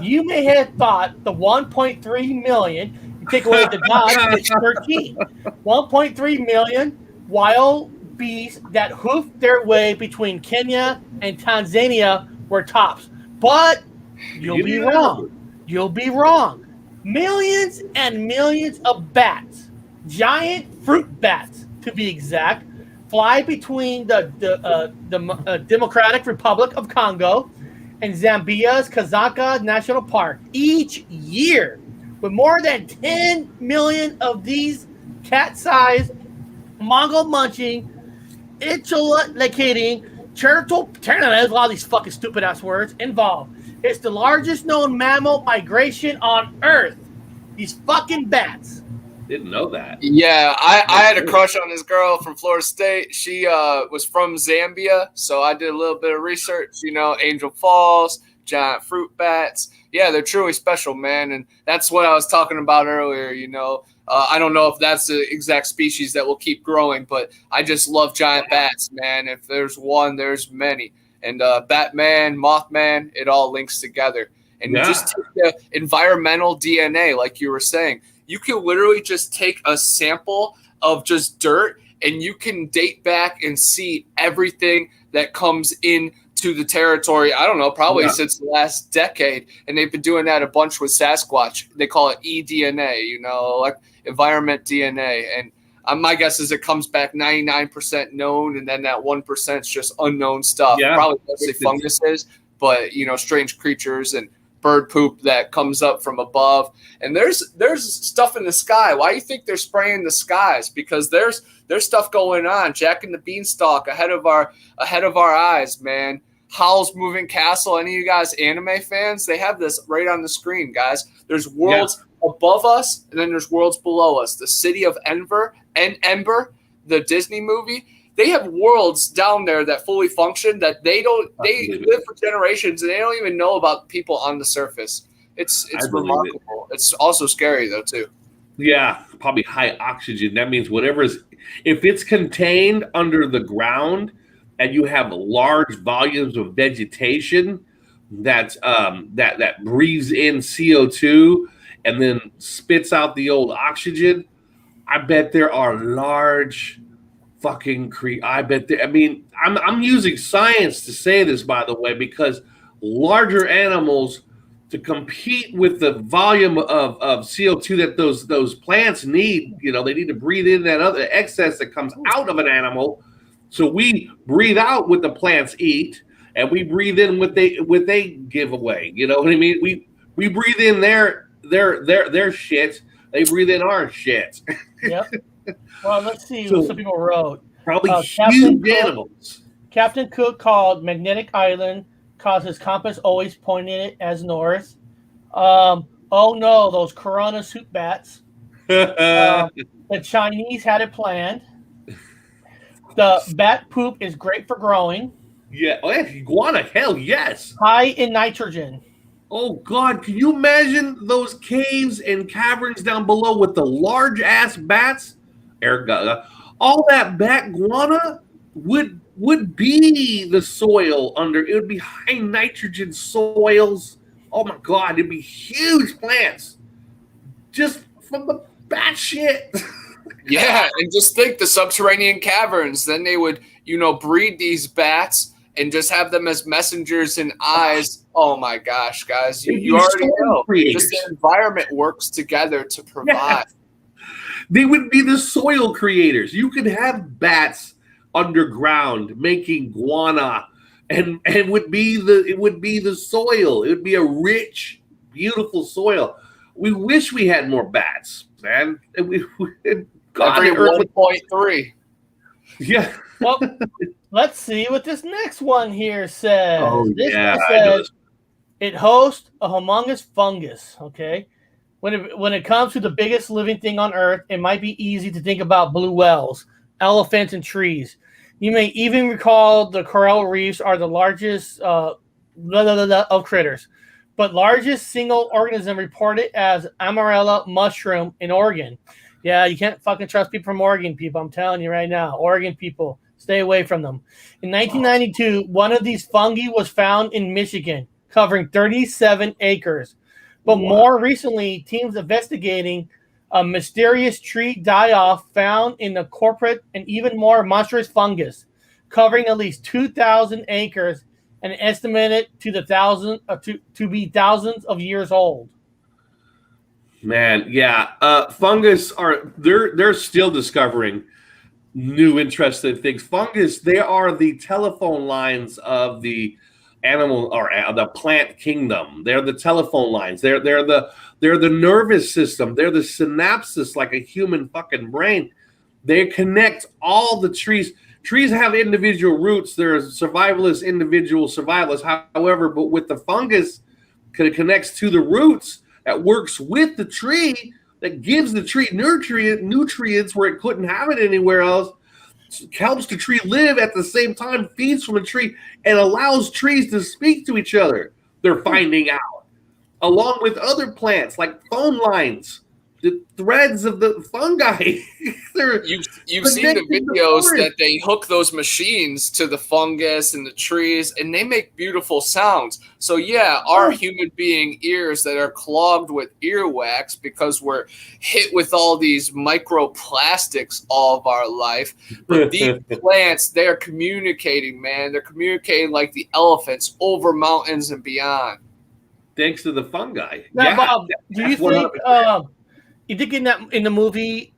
You may have thought the 1.3 million, you take away the dogs, it's 13. 1.3 million wild beasts that hoofed their way between Kenya and Tanzania were tops. But you'll be wrong. You'll be wrong. Millions and millions of bats, giant fruit bats to be exact, fly between the Democratic Republic of Congo and Zambia's Kazaka National Park each year, with more than 10 million of these cat-sized, Mongol-munching, interlocuting, turtle, there's a lot of these fucking stupid-ass words involved. It's the largest known mammal migration on Earth. These fucking bats. Didn't know that. Yeah, I had a crush on this girl from Florida State. She was from Zambia, so I did a little bit of research. Angel Falls, giant fruit bats. Yeah, they're truly special, man. And that's what I was talking about earlier. I don't know if that's the exact species that will keep growing, but I just love giant bats, man. If there's one, there's many. And Batman, Mothman, it all links together. And just take the environmental DNA, like you were saying. You can literally just take a sample of just dirt, and you can date back and see everything that comes into the territory. I don't know, probably since the last decade. And they've been doing that a bunch with Sasquatch. They call it eDNA, like environment DNA. And my guess is it comes back 99% known, and then that 1% is just unknown stuff. Yeah, probably mostly funguses, but strange creatures and bird poop that comes up from above. And there's stuff in the sky. Why do you think they're spraying the skies? Because there's stuff going on. Jack and the Beanstalk ahead of our eyes, man. Howl's Moving Castle. Any of you guys anime fans? They have this right on the screen, guys. There's worlds above us, and then there's worlds below us. The city of Ember, the Disney movie, they have worlds down there that fully function that they live for generations, and they don't even know about people on the surface. It's remarkable. It's also scary though too. Yeah, probably high oxygen. That means if it's contained under the ground and you have large volumes of vegetation that breathes in CO2 and then spits out the old oxygen, I bet there are large fucking I'm using science to say this, by the way, because larger animals, to compete with the volume of CO2 that those plants need, they need to breathe in that other excess that comes out of an animal. So we breathe out what the plants eat, and we breathe in what they give away. You know what I mean? We breathe in their shit. They breathe in our shit. Yep. Well, let's see what some people wrote. Probably huge animals. Captain Cook called Magnetic Island because his compass always pointed it as north. Oh no, those Corona soup bats. The Chinese had it planned. The bat poop is great for growing. Yeah, oh, iguana, hell yes. High in nitrogen. Oh God, can you imagine those caves and caverns down below with the large ass bats? All that bat guana would be the soil under. It would be high nitrogen soils. Oh my God, it'd be huge plants just from the bat shit. Yeah, and just think the subterranean caverns. Then they would, breed these bats and just have them as messengers and eyes. Oh my gosh, guys, you already know. Just the environment works together to provide. Yeah. They would be the soil creators. You could have bats underground making guana, and it would be the soil. It would be a rich, beautiful soil. We wish we had more bats, man. God, every 1.3. Yeah. Well, let's see what this next one here says. Oh, this yeah, one says it hosts a humongous fungus. Okay. When it comes to the biggest living thing on Earth, it might be easy to think about blue whales, elephants, and trees. You may even recall the coral reefs are the largest of critters, but largest single organism reported as Amarella mushroom in Oregon. Yeah, you can't fucking trust people from Oregon, people. I'm telling you right now. Oregon people, stay away from them. In 1992, one of these fungi was found in Michigan, covering 37 acres. But more recently, teams investigating a mysterious tree die-off found in the corporate and even more monstrous fungus, covering at least 2,000 acres and estimated to be thousands of years old. Man, yeah. Fungus they're still discovering new interesting things. Fungus, they are the telephone lines of the animal or the plant kingdom. They're the telephone lines. They're the nervous system. They're the synapses like a human fucking brain. They connect all the trees. Trees have individual roots. They're individual survivalists. However, but with the fungus, it connects to the roots that works with the tree, that gives the tree nutrients where it couldn't have it anywhere else, helps the tree live at the same time, feeds from a tree, and allows trees to speak to each other. They're finding out, along with other plants like phone lines, the threads of the fungi. You've seen the videos that they hook those machines to the fungus and the trees, and they make beautiful sounds. So yeah, our human being ears that are clogged with earwax because we're hit with all these microplastics all of our life. But these plants, they're communicating, man. They're communicating like the elephants over mountains and beyond. Thanks to the fungi. Now, Bob, do you think you think in the movie,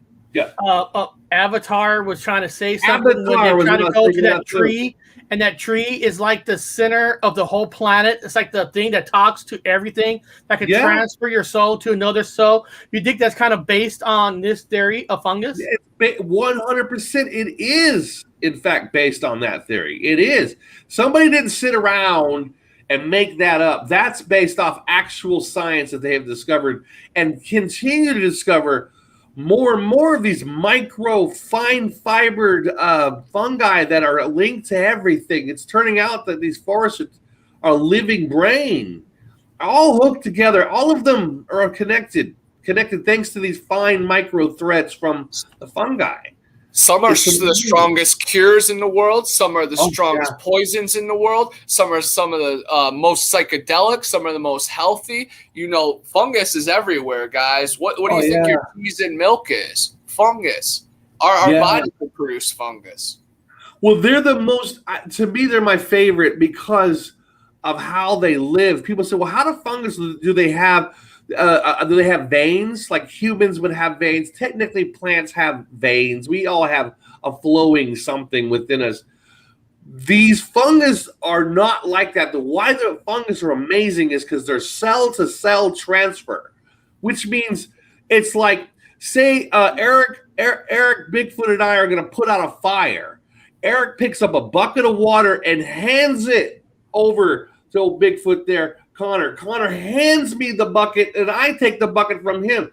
Avatar was trying to say something when they're trying to go to that tree, and that tree is like the center of the whole planet. It's like the thing that talks to everything that can transfer your soul to another soul. You think that's kind of based on this theory of fungus? 100%. It is, in fact, based on that theory. It is. Somebody didn't sit around and make that up. That's based off actual science that they have discovered and continue to discover more and more of these micro, fine-fibered fungi that are linked to everything. It's turning out that these forests are a living brain, all hooked together. All of them are connected thanks to these fine micro threads from the fungi. Some are the strongest cures in the world. Some are the strongest poisons in the world. Some are some of the most psychedelic. Some are the most healthy. Fungus is everywhere, guys. What do you think your cheese and milk is? Fungus. Our body can produce fungus. Well, they're the most, to me, they're my favorite because of how they live. People say, well, how do fungus, do they have veins? Like humans would have veins. Technically, plants have veins. We all have a flowing something within us. These fungus are not like that. Why the fungus are amazing is because they're cell-to-cell transfer, which means it's like, say, Eric, Bigfoot, and I are going to put out a fire. Eric picks up a bucket of water and hands it over to old Bigfoot there. Connor hands me the bucket, and I take the bucket from him.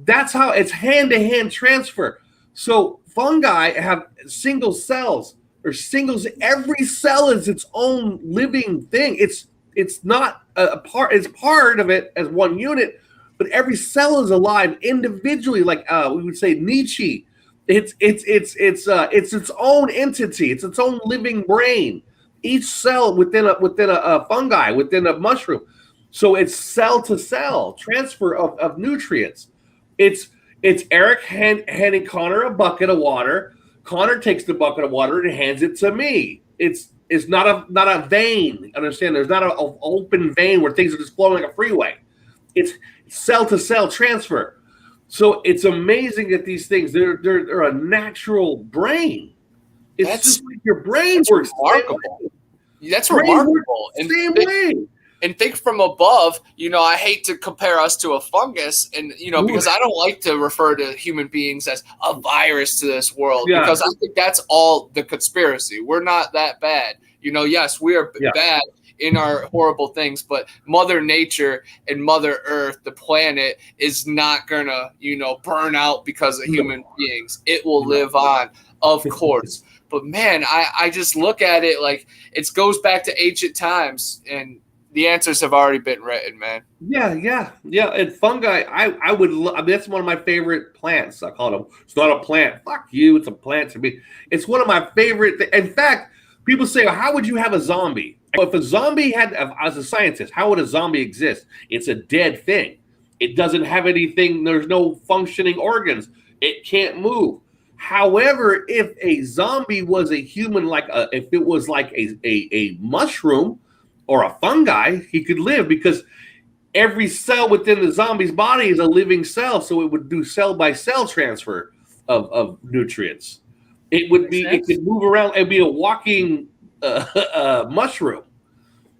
That's how it's hand-to-hand transfer. So fungi have single cells or singles. Every cell is its own living thing. It's not a part. It's part of it as one unit, but every cell is alive individually. Like we would say Nietzsche. It's its own entity. It's its own living brain. Each cell within a fungi, within a mushroom. So it's cell to cell transfer of nutrients. It's Eric handing Connor a bucket of water. Connor takes the bucket of water and hands it to me. It's not a vein. Understand? There's not an open vein where things are just flowing like a freeway. It's cell to cell transfer. So it's amazing that these things they're a natural brain. It's just like your brain works. Remarkable. That's remarkable. Same way. And think from above, I hate to compare us to a fungus and, because I don't like to refer to human beings as a virus to this world because I think that's all the conspiracy. We're not that bad. Yes, we are bad in our horrible things, but Mother Nature and Mother Earth, the planet, is not going to, burn out because of human beings. It will live on, of course. But, man, I just look at it like it goes back to ancient times and the answers have already been written, man. Yeah. And fungi, I would love. That's one of my favorite plants. I call them. It's not a plant. Fuck you. It's a plant to me. It's one of my favorite. In fact, people say, "How would you have a zombie?" If a zombie had, as a scientist, how would a zombie exist? It's a dead thing. It doesn't have anything. There's no functioning organs. It can't move. However, if a zombie was a human, if it was like a mushroom or a fungi, he could live because every cell within the zombie's body is a living cell. So it would do cell by cell transfer of nutrients. It could move around and be a walking mushroom.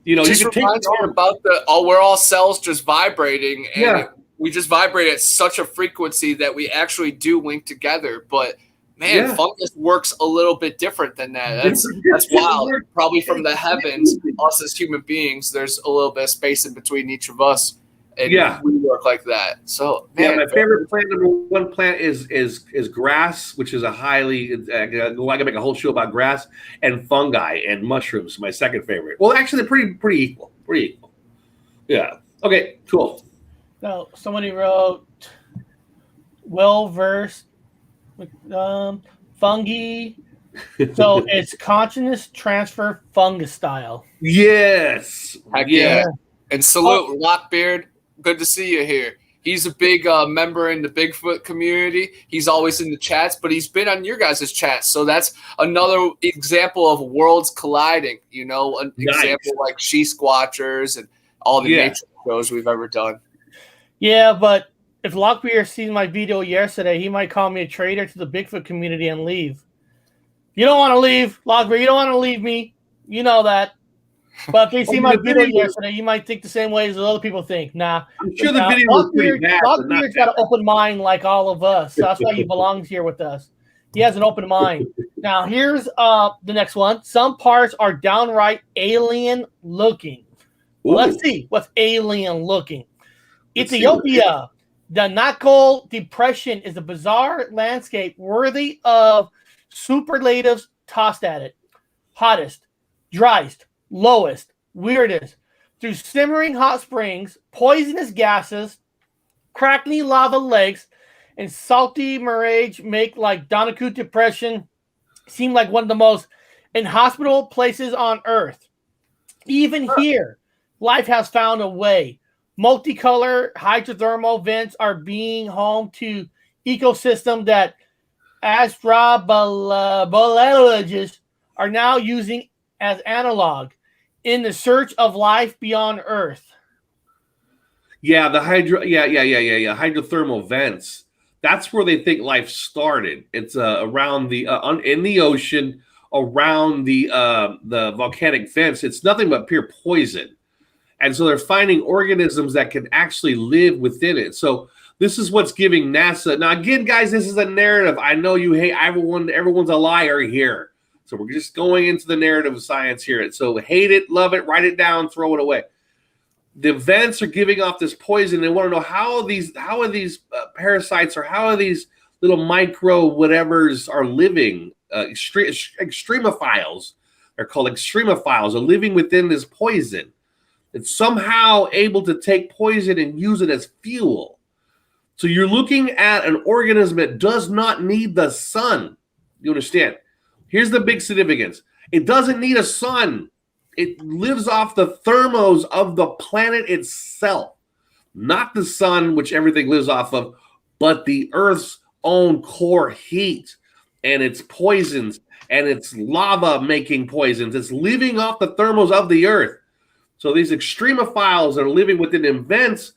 Just reminds me about we're all cells just vibrating. And we just vibrate at such a frequency that we actually do link together. But man, fungus works a little bit different than that. That's wild. Probably from the heavens, us as human beings, there's a little bit of space in between each of us, and we work like that. So, man, my favorite plant, number one plant is grass, which is a highly. I can make a whole show about grass and fungi and mushrooms. My second favorite. Well, actually, they're pretty equal. Pretty equal. Yeah. Okay. Cool. Now, somebody wrote, well-versed. Fungi. So it's consciousness transfer fungus style. Yes. Heck yeah. And salute Lockbeard. Good to see you here. He's a big member in the Bigfoot community. He's always in the chats, but he's been on your guys' chats. So that's another example of worlds colliding, an example like She Squatchers and all the nature shows we've ever done. Yeah, but if Lockbeard sees my video yesterday, he might call me a traitor to the Bigfoot community and leave. You don't want to leave, Lockbeard. You don't want to leave me. You know that. But if they see my video yesterday, you might think the same way as other people think. Nah. I'm sure the video was pretty bad. Lockbeard's got an open mind like all of us. So that's why he belongs here with us. He has an open mind. Now, here's the next one. Some parts are downright alien looking. Let's see what's alien looking. Ethiopia. The Nakol Depression is a bizarre landscape worthy of superlatives tossed at it. Hottest, driest, lowest, weirdest. Through simmering hot springs, poisonous gases, crackly lava lakes, and salty mirage make like Donaku Depression seem like one of the most inhospitable places on Earth. Even here, life has found a way. Multicolor hydrothermal vents are being home to ecosystem that astrobiologists are now using as analog in the search of life beyond Earth. Yeah, the hydrothermal vents. That's where they think life started. It's around the in the ocean, around the volcanic vents. It's nothing but pure poison. And so they're finding organisms that can actually live within it. So this is what's giving NASA. Now, again, guys, this is a narrative. I know you hate everyone. Everyone's a liar here. So we're just going into the narrative of science here. So hate it, love it, write it down, throw it away. The vents are giving off this poison. They want to know how are these parasites or how are these little micro whatevers are living? Extremophiles, they're called extremophiles, are living within this poison. It's somehow able to take poison and use it as fuel. So you're looking at an organism that does not need the sun. You understand? Here's the big significance. It doesn't need a sun. It lives off the thermos of the planet itself. Not the sun, which everything lives off of, but the Earth's own core heat and its poisons and its lava making poisons. It's living off the thermals of the Earth. So these extremophiles that are living within them vents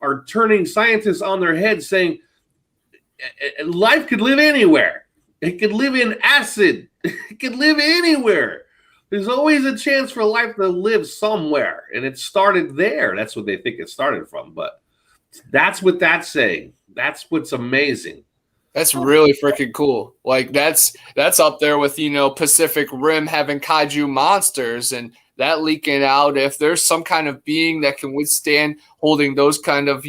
are turning scientists on their heads saying life could live anywhere. It could live in acid. It could live anywhere. There's always a chance for life to live somewhere. And it started there. That's what they think it started from. But that's what that's saying. That's what's amazing. That's really freaking cool. Like that's up there with, Pacific Rim having kaiju monsters and that leaking out. If there's some kind of being that can withstand holding those kind of,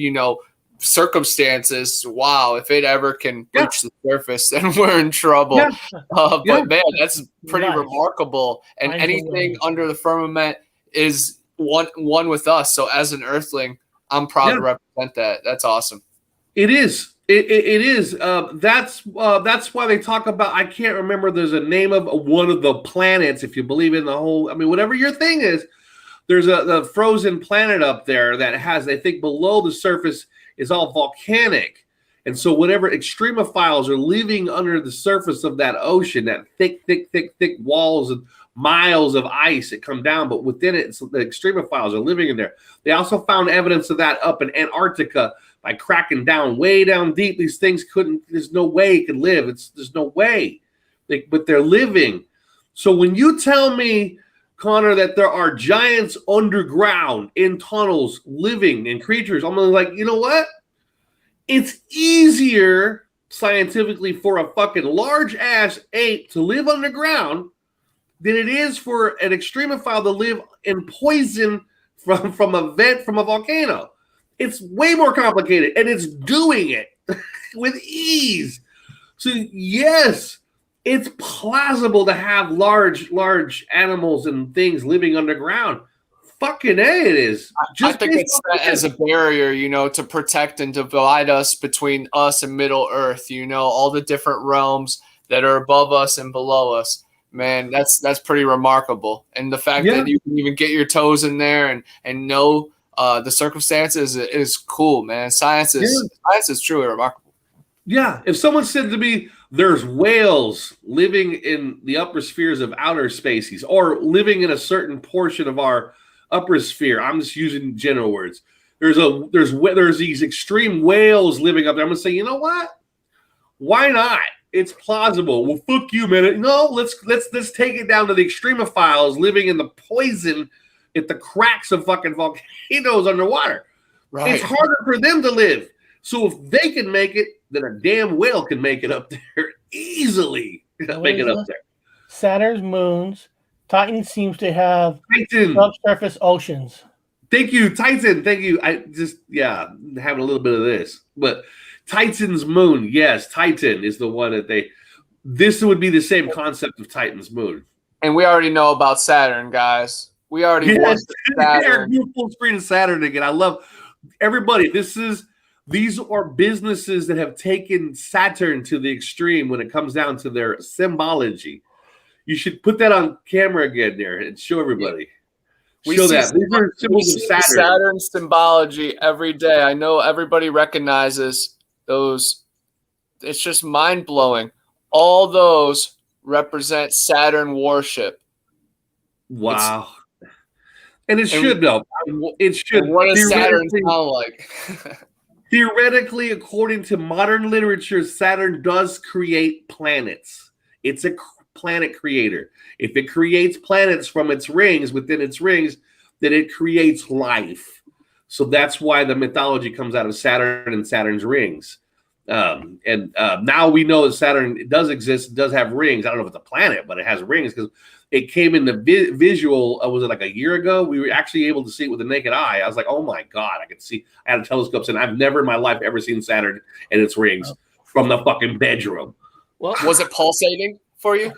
circumstances, wow, if it ever can reach the surface, then we're in trouble. But man, that's pretty remarkable. And anything under the firmament is one with us. So as an Earthling, I'm proud to represent that. That's awesome. It is. It is. That's why they talk about. I can't remember. There's a name of one of the planets. If you believe in the whole, whatever your thing is, there's the frozen planet up there that has. They think below the surface is all volcanic, and so whatever extremophiles are living under the surface of that ocean, that thick walls and miles of ice that come down, but within it, the extremophiles are living in there. They also found evidence of that up in Antarctica. By cracking down way down deep, these things there's no way it could live. There's no way. But they're living. So when you tell me, Connor, that there are giants underground in tunnels living and creatures, I'm like, you know what? It's easier scientifically for a fucking large-ass ape to live underground than it is for an extremophile to live in poison from a vent from a volcano. It's way more complicated, and it's doing it with ease. So, yes, it's plausible to have large animals and things living underground. Fucking A, it is. I think it's set as a barrier, to protect and divide us between us and Middle Earth, all the different realms that are above us and below us. Man, that's pretty remarkable. And the fact that you can even get your toes in there and know the circumstances is cool, man. Science is truly remarkable. Yeah. If someone said to me, there's whales living in the upper spheres of outer spaces or living in a certain portion of our upper sphere, I'm just using general words. There's these extreme whales living up there. I'm gonna say, you know what? Why not? It's plausible. Well, fuck you, man. No, let's take it down to the extremophiles living in the poison at the cracks of fucking volcanoes underwater. Right. It's harder for them to live. So if they can make it, then a damn whale can make it up there easily. Make it up there. Saturn's moons. Titan seems to have subsurface oceans. Thank you, Titan. Thank you. I just having a little bit of this. But Titan's moon, yes, Titan is the one that this would be the same concept of Titan's moon. And we already know about Saturn, guys. We already watched Saturn. Full screen of Saturn again. I love everybody. These are businesses that have taken Saturn to the extreme when it comes down to their symbology. You should put that on camera again there and show everybody. Show that. These are symbols of Saturn. Saturn symbology every day. I know everybody recognizes those. It's just mind blowing. All those represent Saturn worship. Wow. And it should, though. It should. What does Saturn sound like? Theoretically, according to modern literature, Saturn does create planets. It's a planet creator. If it creates planets from its rings, within its rings, then it creates life. So that's why the mythology comes out of Saturn and Saturn's rings. Now we know that Saturn does exist, it does have rings. I don't know if it's a planet, but it has rings because it came in the visual. Was it like a year ago? We were actually able to see it with the naked eye. I was like, oh my God, I could see. I had a telescope, and I've never in my life ever seen Saturn and its rings from the fucking bedroom. Well, was it pulsating for you?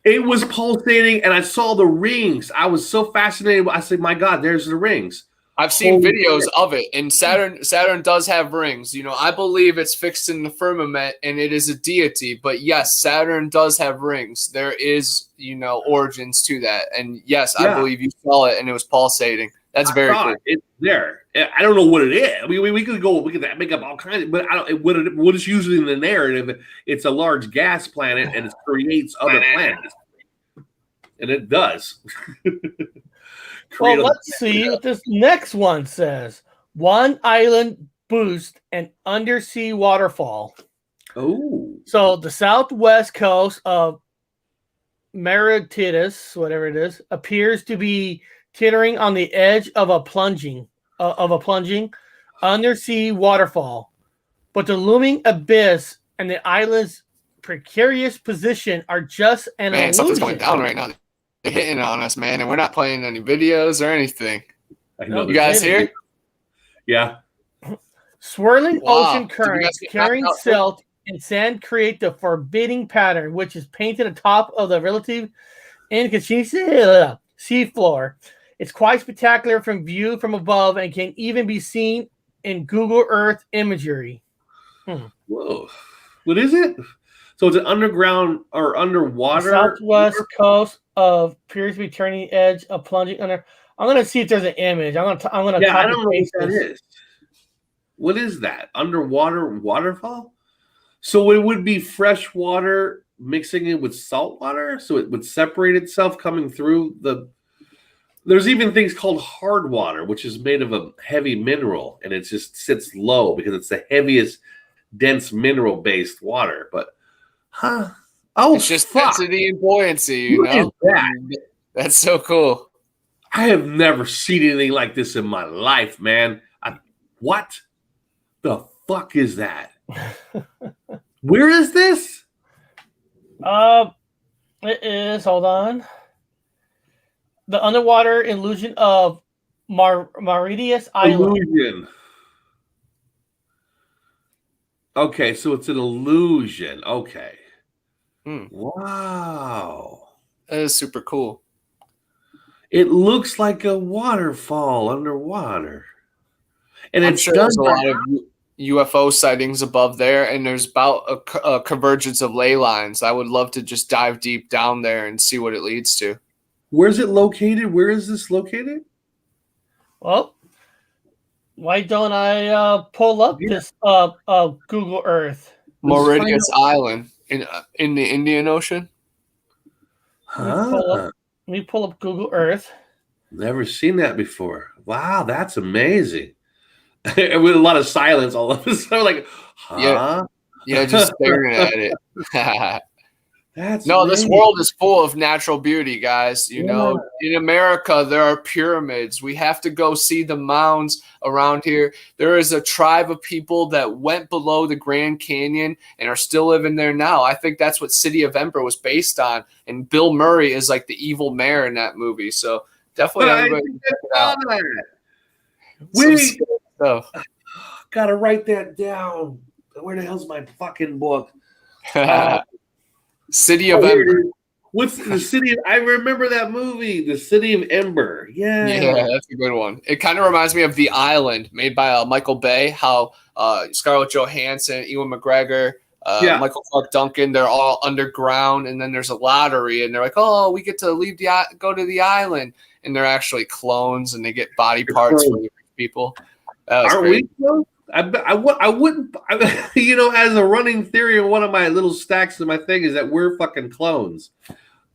It was pulsating, and I saw the rings. I was so fascinated. I said, my God, there's the rings. I've seen videos of it, and Saturn does have rings. You know, I believe it's fixed in the firmament, and it is a deity. But yes, Saturn does have rings. There is, origins to that, and yes, I believe you saw it, and it was pulsating. That's very cool. It's there. I don't know what it is. I mean, we could make up all kinds of, but I don't. What it's usually in the narrative, it's a large gas planet, and it creates other planets, and it does. Well, let's see what this next one says. One island boost an undersea waterfall. Oh. So the southwest coast of Mauritius, whatever it is, appears to be teetering on the edge of a plunging undersea waterfall. But the looming abyss and the island's precarious position are just an illusion. Something's going down right now. They're hitting on us, man, and we're not playing any videos or anything. I know. You guys here? Yeah. Swirling ocean currents carrying silt and sand create the forbidding pattern, which is painted atop of the relative inconceivable seafloor. It's quite spectacular from view from above and can even be seen in Google Earth imagery. Whoa. What is it? So it's an underground or underwater? Southwest coast of appears to be turning edge of plunging under. I'm going to see if there's an image. I'm going to I don't know what that is. What is that? Underwater waterfall? So it would be fresh water mixing it with salt water, so it would separate itself coming through the. There's even things called hard water, which is made of a heavy mineral, and it just sits low because it's the heaviest, dense mineral-based water. But, it's just density and buoyancy, you know? That's so cool. I have never seen anything like this in my life, man. What the fuck is that? Where is this? It is. Hold on. The underwater illusion of Mauritius Island. Illusion. Okay, so it's an illusion. Okay. Wow. That is super cool. It looks like a waterfall underwater. And I'm it's sure there's a lot of UFO sightings above there, and there's about a convergence of ley lines. I would love to just dive deep down there and see what it leads to. Where's it located? Where is this located? Well, why don't I pull up this Google Earth? Mauritius Island in the Indian Ocean. Let me pull up Google Earth. Never seen that before. Wow, that's amazing. With a lot of silence all of a sudden, like, yeah, just staring at it. That's no, amazing. This world is full of natural beauty, guys. You know, in America, there are pyramids. We have to go see the mounds around here. There is a tribe of people that went below the Grand Canyon and are still living there now. I think that's what City of Ember was based on. And Bill Murray is like the evil mayor in that movie. So definitely everybody check it out. Wait, gotta write that down. Where the hell's my fucking book? City of Ember. What's the city? I remember that movie, The City of Ember. Yeah, that's a good one. It kind of reminds me of The Island, made by Michael Bay. How Scarlett Johansson, Ewan McGregor, Michael Clark Duncan, they're all underground, and then there's a lottery, and they're like, "Oh, we get to go to the island," and they're actually clones, and they get body parts for the people. Aren't we clones? I wouldn't, as a running theory in one of my little stacks of my thing is that we're fucking clones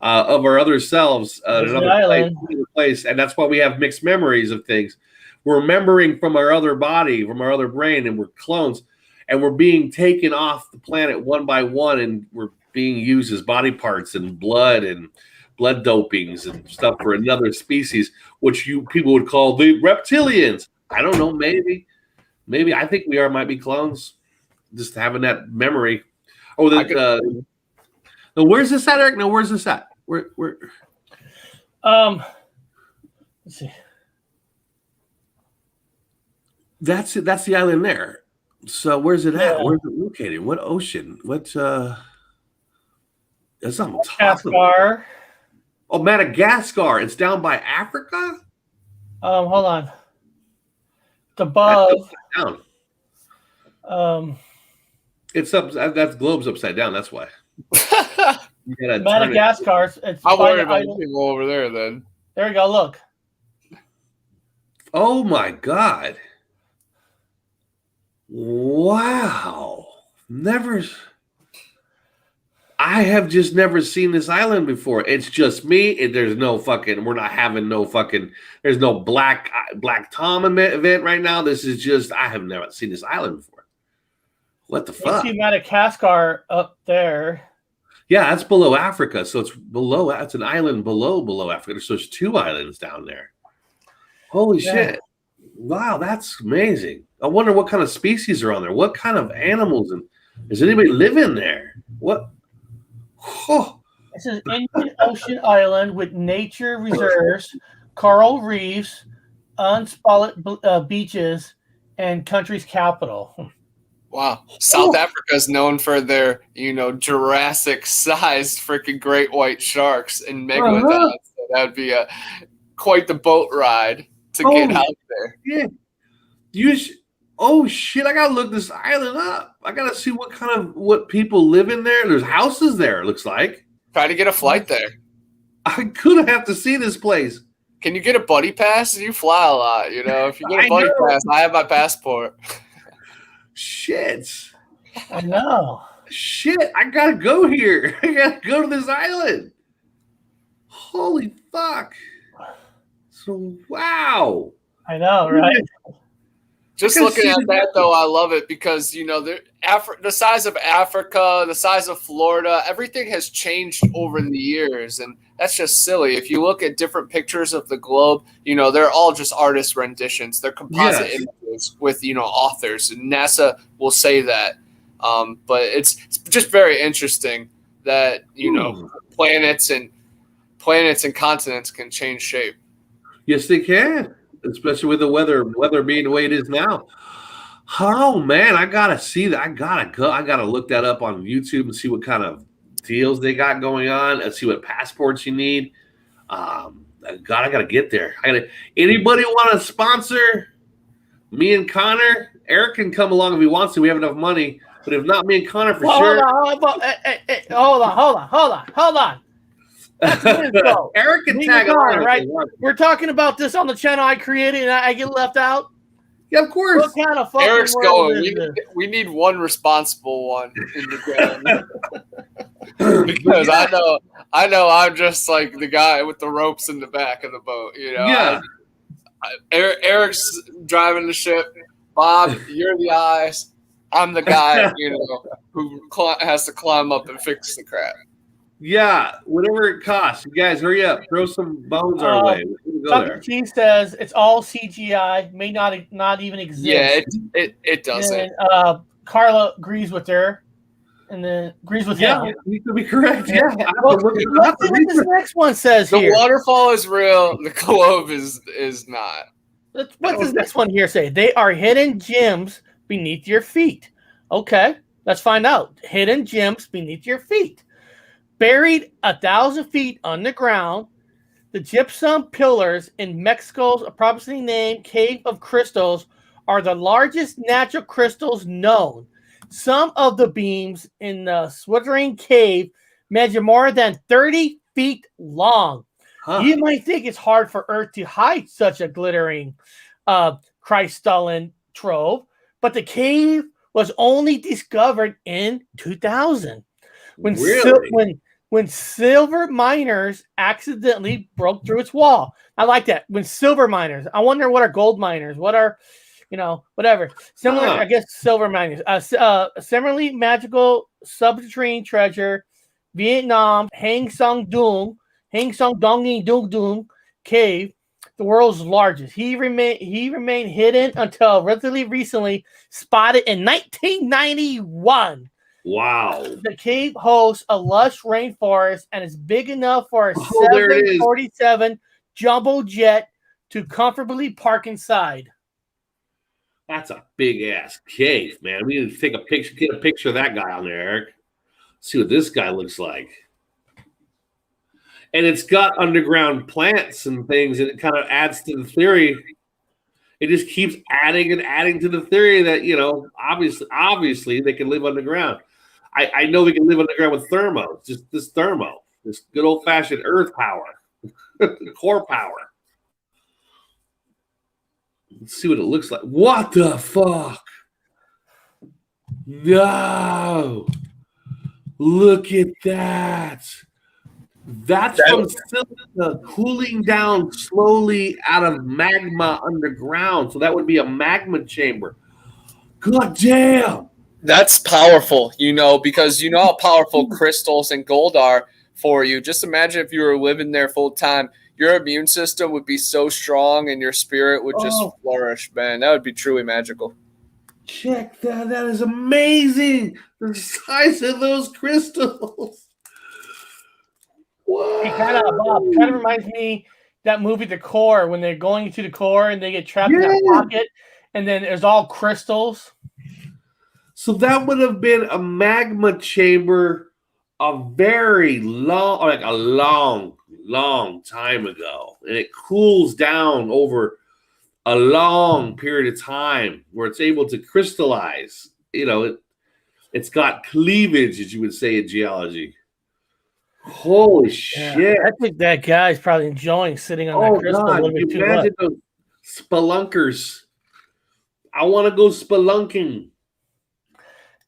of our other selves, another place, and that's why we have mixed memories of things. We're remembering from our other body, from our other brain, and we're clones, and we're being taken off the planet one by one, and we're being used as body parts and blood dopings and stuff for another species, which people would call the reptilians. I don't know, maybe I think we might be clones, just having that memory. Oh, no, where's this at, Eric? No, where's this at? Where? Let's see. That's it. That's the island there. So where's it at? Yeah. Where's it located? What ocean? What? That's on top of Madagascar. Oh, Madagascar. It's down by Africa. Hold on. It's above. Down. It's up. That globe's upside down. That's why. You gotta Madagascar. It's I'll by worry the about island. people over there then. There we go. Look. Oh my God. Wow. I have just never seen this island before. It's just me. There's no fucking, we're not having no fucking, there's no Black Tom event right now. This is just, I have never seen this island before. What the fuck? You see Madagascar up there. Yeah, that's below Africa. So it's below, it's an island below Africa. So there's 2 islands down there. Holy shit. Wow, that's amazing. I wonder what kind of species are on there. What kind of animals? And does anybody live in there? What? Oh. This is Indian Ocean Island with nature reserves, coral reefs, unspotted beaches, and country's capital. Wow. South Africa is known for their, Jurassic-sized freaking great white sharks and megalodons. So that would be quite the boat ride to get out there. Yeah. Oh shit! I gotta look this island up. I gotta see what people live in there. There's houses there. It looks like. Try to get a flight there. I'm gonna have to see this place. Can you get a buddy pass? You fly a lot, If you get a buddy pass, I have my passport. Shit. I know. Shit! I gotta go here. I gotta go to this island. Holy fuck! So wow. I know, right? Just looking at that, though, I love it because, the size of Africa, the size of Florida, everything has changed over the years. And that's just silly. If you look at different pictures of the globe, they're all just artist renditions. They're composite images with, authors. And NASA will say that. But it's just very interesting that, planets and continents can change shape. Yes, they can. Especially with the weather being the way it is now. Oh man, I gotta see that. I gotta look that up on YouTube and see what kind of deals they got going on and see what passports you need. I gotta get there. Anybody want to sponsor me and Connor? Eric can come along if he wants to. We have enough money, but if not, me and Connor for sure. Hold on. Eric can tag along, right? We're talking about this on the channel I created, and I get left out. Yeah, of course. What kind of fucking Eric's world going. is this? We need one responsible one in the game. Because I know I'm just like the guy with the ropes in the back of the boat. Yeah. Eric's driving the ship. Bob, you're the eyes. I'm the guy, who has to climb up and fix the crap. Yeah, whatever it costs. You guys, hurry up. Throw some bones our way. Dr. T says it's all CGI, may not even exist. Yeah, it doesn't. And Carla agrees with her, and then agrees with him. Yeah, you could be correct. Yeah. Let's see what this next one says here. The waterfall is real. The globe is not. What's this next one here say? They are hidden gems beneath your feet. Okay, let's find out. Hidden gems beneath your feet. Buried 1,000 feet underground, the gypsum pillars in Mexico's appropriately named Cave of Crystals are the largest natural crystals known. Some of the beams in the sweltering cave measure more than 30 feet long. You might think it's hard for Earth to hide such a glittering crystalline trove, but the cave was only discovered in 2000. When silver miners accidentally broke through its wall. I like that. When silver miners. I wonder what are gold miners. What are, whatever. Similar, I guess, silver miners. Similarly magical subterranean treasure, Vietnam, Hang Song Dung cave, the world's largest. He remained hidden until relatively recently spotted in 1991. Wow. The cave hosts a lush rainforest and is big enough for a there it is. 747 jumbo jet to comfortably park inside. That's a big ass cave, man. We need to take a picture, get a picture of that guy on there, Eric. See what this guy looks like. And it's got underground plants and things, and it kind of adds to the theory. It just keeps adding and adding to the theory that, you know, obviously they can live underground. I know they can live underground with thermo, just this thermo, this good old fashioned earth power, core power. Let's see what it looks like. What the fuck? No. Look at that. That's from silica cooling down slowly out of magma underground. So that would be a magma chamber. God damn. That's powerful, you know, because you know how powerful crystals and gold are for you. Just imagine if you were living there full time. Your immune system would be so strong and your spirit would just flourish, man. That would be truly magical. Check that. That is amazing. The size of those crystals. Wow. It kind of reminds me that movie The Core, when they're going into the core and they get trapped in that pocket and then there's all crystals. So that would have been a magma chamber a very long, like a long time ago. And it cools down over a long period of time where it's able to crystallize. You know, it's got cleavage, as you would say in geology. Holy shit. I think that guy's probably enjoying sitting on that crystal a little bit too much. Imagine those spelunkers. I want to go spelunking.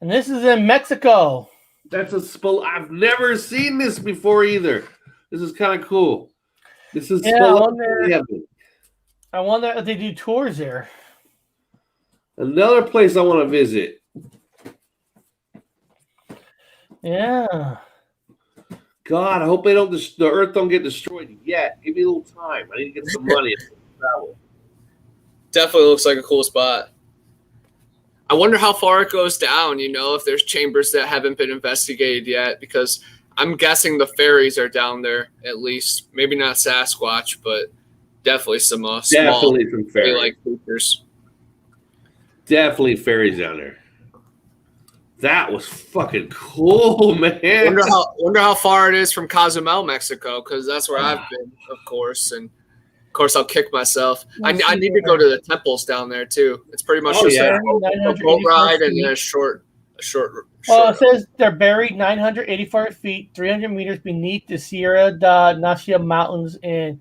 And this is in Mexico. That's I've never seen this before either. This is kind of cool. This is I wonder if they do tours there. Another place I want to visit. Yeah. God, I hope the Earth don't get destroyed yet. Give me a little time. I need to get some money and travel. Definitely looks like a cool spot. I wonder how far it goes down, you know, if there's chambers that haven't been investigated yet, because I'm guessing the fairies are down there at least. Maybe not Sasquatch, but definitely some small some fairies. Like creatures. Definitely fairies down there. That was fucking cool, man. Wonder how far it is from Cozumel, Mexico, because that's where I've been, of course. And of course, I'll kick myself. I need to go to the temples down there too. It's pretty much just a boat ride and then a short. Well, it says they're buried 984 feet, 300 meters beneath the Sierra de Nacia Mountains in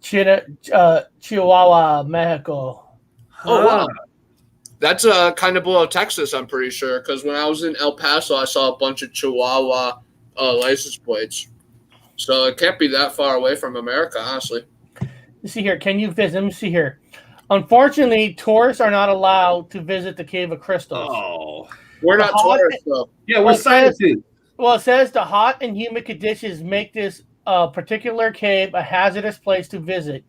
Chihuahua, Mexico. Oh, wow. That's kind of below Texas, I'm pretty sure, because when I was in El Paso, I saw a bunch of Chihuahua license plates. So it can't be that far away from America, honestly. Let's see here. Can you visit? Let me see here. Unfortunately, tourists are not allowed to visit the Cave of Crystals. Oh. We're not tourists, though. Yeah, we're scientists. Well, it says the hot and humid conditions make this particular cave a hazardous place to visit.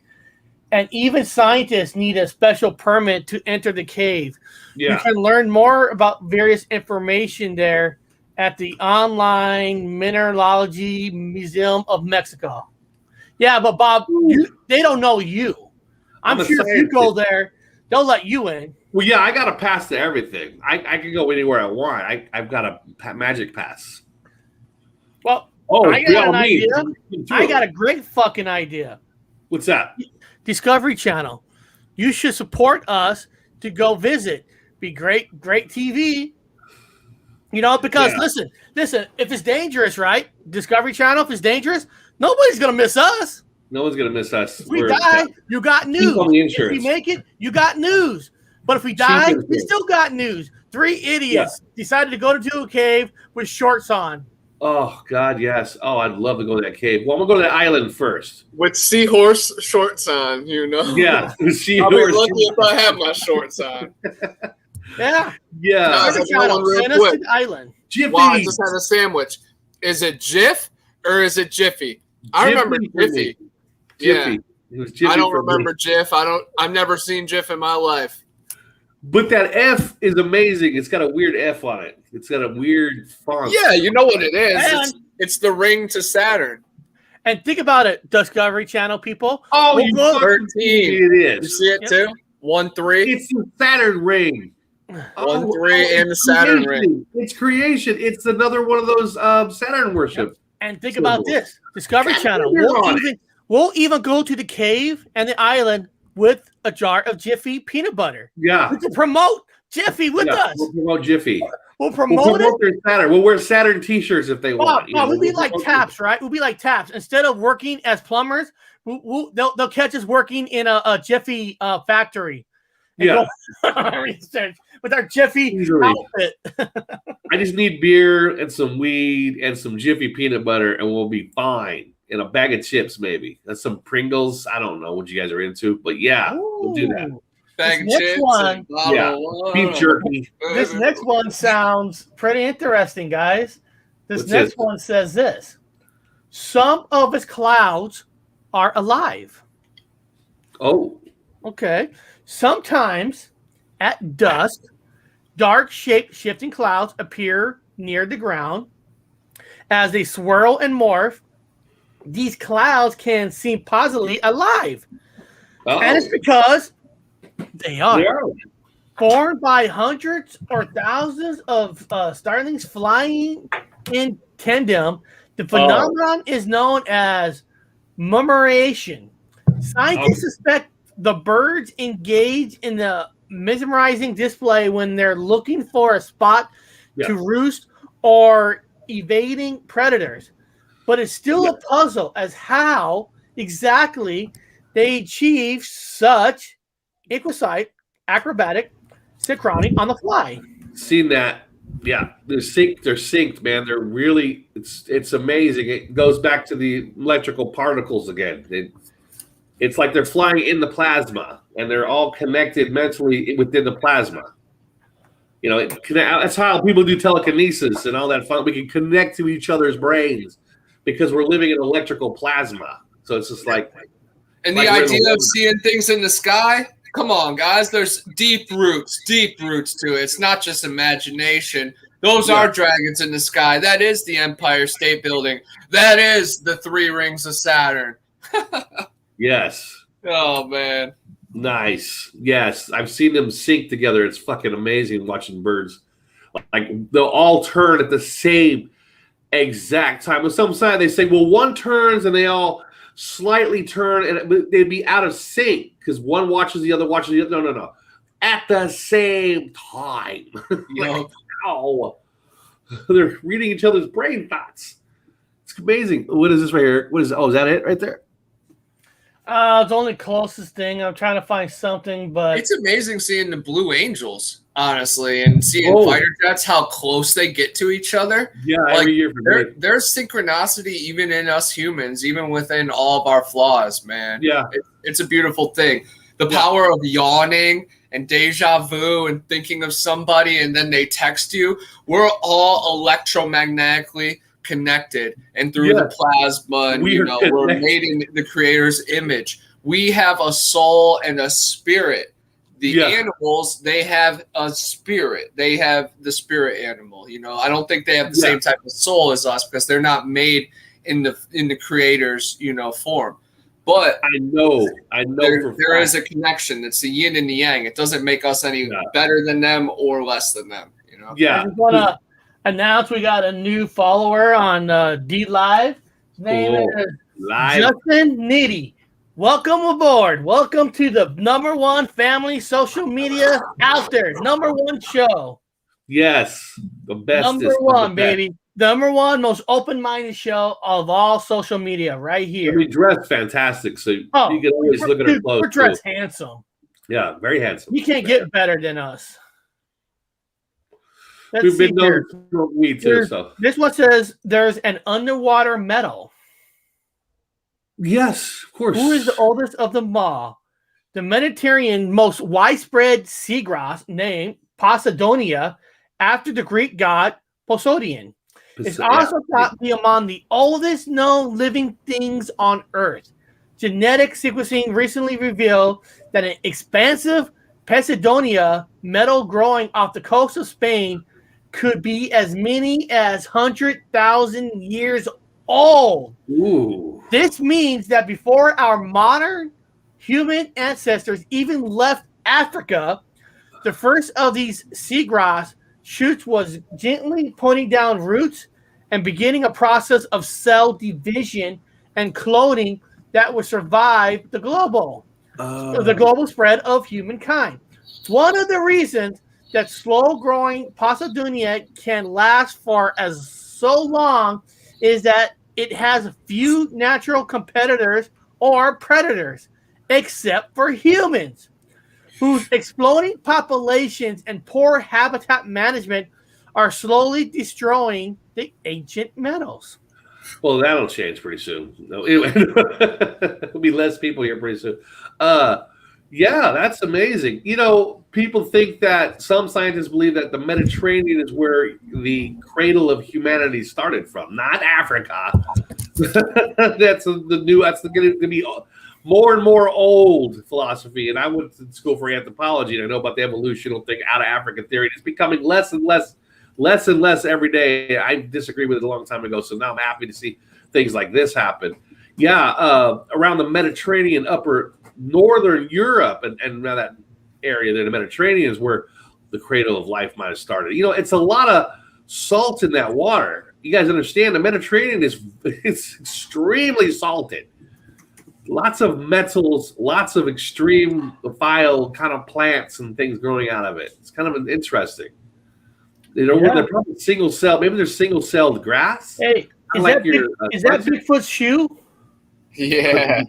And even scientists need a special permit to enter the cave. Yeah. You can learn more about various information there at the Online Mineralogy Museum of Mexico. Yeah, but Bob, they don't know you. I'm sure if you go there, they'll let you in. Well, yeah, I got a pass to everything. I can go anywhere I want. I've got a magic pass. Well, I got an idea. I got a great fucking idea. What's that? Discovery Channel. You should support us to go visit. Be great TV. You know, because listen, if it's dangerous, right? Discovery Channel, if it's dangerous, nobody's going to miss us. No one's going to miss us. If we die, you got news. If we make it, you got news. But if we die, we still got news. 3 idiots decided to go to a cave with shorts on. Oh, God, yes. Oh, I'd love to go to that cave. Well, I'm going to go to the island first. With seahorse shorts on, you know? Yeah, seahorse. I'll be lucky if I have my shorts on. Yeah. Yeah. Island. Jiffy. Wow, I just had a sandwich. Is it Jif or is it Jiffy? I remember Jiffy. Yeah. It was Jiffy. I don't remember Jif. I've never seen Jif in my life. But that F is amazing. It's got a weird F on it. It's got a weird font. Yeah, you know what it is. And- It's the ring to Saturn. And think about it, Discovery Channel people. Oh, We'll you go- fucking 13. it You is. see it too? 1-3. It's the Saturn ring. 1-3 and the Saturn ring. It's creation. It's another one of those Saturn worship. And think about this, Discovery Can't Channel. believe you're on We'll even go to the cave and the island with a jar of Jiffy peanut butter. Yeah. We can promote Jiffy with us. We'll promote Jiffy. We'll promote it. their Saturn. We'll wear Saturn t-shirts if they want. We'll be like taps, right? We'll be like taps. Instead of working as plumbers, they'll catch us working in a Jiffy factory. Yeah. With our Jiffy outfit. I just need beer and some weed and some Jiffy peanut butter, and we'll be fine. And a bag of chips, maybe. That's some Pringles. I don't know what you guys are into, but yeah, we'll do that. Bag of This chips. one- And blah, Yeah. blah, blah. Beef jerky. This next one sounds pretty interesting, guys. This What's next this? one says this. Some of his clouds are alive. Oh, Okay. Sometimes at dusk, dark shape-shifting clouds appear near the ground. As they swirl and morph, these clouds can seem positively alive. And it's because they are. they are. Formed by hundreds or thousands of starlings flying in tandem, the phenomenon is known as murmuration. Scientists suspect the birds engage in the mesmerizing display when they're looking for a spot to roost or evading predators. But it's still a puzzle as how exactly they achieve such exquisite acrobatic synchrony on the fly. Seen that. Yeah, they're synced, man. They're really it's amazing. It goes back to the electrical particles again. It's like they're flying in the plasma, and they're all connected mentally within the plasma. You know, that's how people do telekinesis and all that fun. We can connect to each other's brains because we're living in electrical plasma. So it's just like, And like the we're in idea a of seeing things in the sky, come on, guys. There's deep roots to it. It's not just imagination. Those are dragons in the sky. That is the Empire State Building. That is the 3 rings of Saturn. yes, Oh, man. nice, yes. I've seen them sync together. It's fucking amazing watching birds. Like they'll all turn at the same exact time. On some side, they say, well, one turns and they all slightly turn, and they'd be out of sync because one watches the other, watches the other. No. At the same time. Like, ow. They're reading each other's brain thoughts. It's amazing. What is this right here? What is? Oh, is that it right there? It's the only closest thing. I'm trying to find something, but It's amazing seeing the Blue Angels, honestly, and seeing fighter jets, how close they get to each other. Yeah, Like, every year for me. There's synchronicity even in us humans, even within all of our flaws, man. Yeah. It's a beautiful thing. The power of yawning and deja vu and thinking of somebody and then they text you. We're all electromagnetically connected, and through the plasma, and We are we're connected. made in the Creator's image. We have a soul and a spirit. The animals, they have a spirit. They have the spirit animal. I don't think they have the same type of soul as us because they're not made in the Creator's form. But I know. There is a connection. It's the yin and the yang. It doesn't make us any better than them or less than them. Yeah. I just want to announce we got a new follower on D Live. His name is Live. Justin Nitty. Welcome aboard. Welcome to the #1 family social media out there. #1 show. Yes, the best. #1, baby. #1 most open-minded show of all social media right here. We dress fantastic, so you can always look at our clothes. We're dressed handsome. Yeah, very handsome. You can't get better than us. Let's We've see been known here. to smoke weed too. So This one says there's an underwater meadow. yes, of course. Who is the oldest of them all? The Mediterranean most widespread seagrass named Posidonia after the Greek god Poseidon. It's also thought to be among the oldest known living things on Earth. Genetic sequencing recently revealed that an expansive Posidonia metal growing off the coast of Spain could be as many as 100,000 years old. Ooh. This means that before our modern human ancestors even left Africa, the first of these seagrass shoots was gently pointing down roots and beginning a process of cell division and cloning that would survive the global spread of humankind. One of the reasons that slow-growing Posidonia can last for as so long is that it has few natural competitors or predators, except for humans, whose exploding populations and poor habitat management are slowly destroying the ancient metals. Well, that'll change pretty soon. No, there'll be less people here pretty soon. Yeah, that's amazing. You know, people think that some scientists believe that the Mediterranean is where the cradle of humanity started from, not Africa. That's going to be more and more old philosophy. And I went to school for anthropology, and I know about the evolutional thing out of Africa theory. It's becoming less and less every day. I disagreed with it a long time ago, so now I'm happy to see things like this happen. Yeah, around the Mediterranean, upper northern Europe, and now that area there, the Mediterranean, is where the cradle of life might have started. You know, it's a lot of salt in that water. You guys understand the Mediterranean it's extremely salted. Lots of metals, lots of extremophile kind of plants and things growing out of it. It's kind of interesting. You know, they're probably single cell. Maybe they're single celled grass. Hey, is that Bigfoot's shoe? Yeah.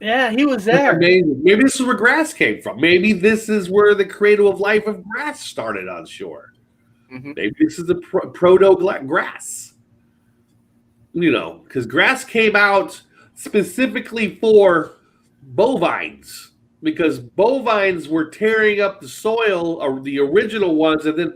Yeah, he was there. Amazing. Maybe this is where grass came from. Maybe this is where the cradle of life of grass started on shore. Mm-hmm. Maybe this is the proto-grass. You know, because grass came out specifically for bovines, because bovines were tearing up the soil, or the original ones, and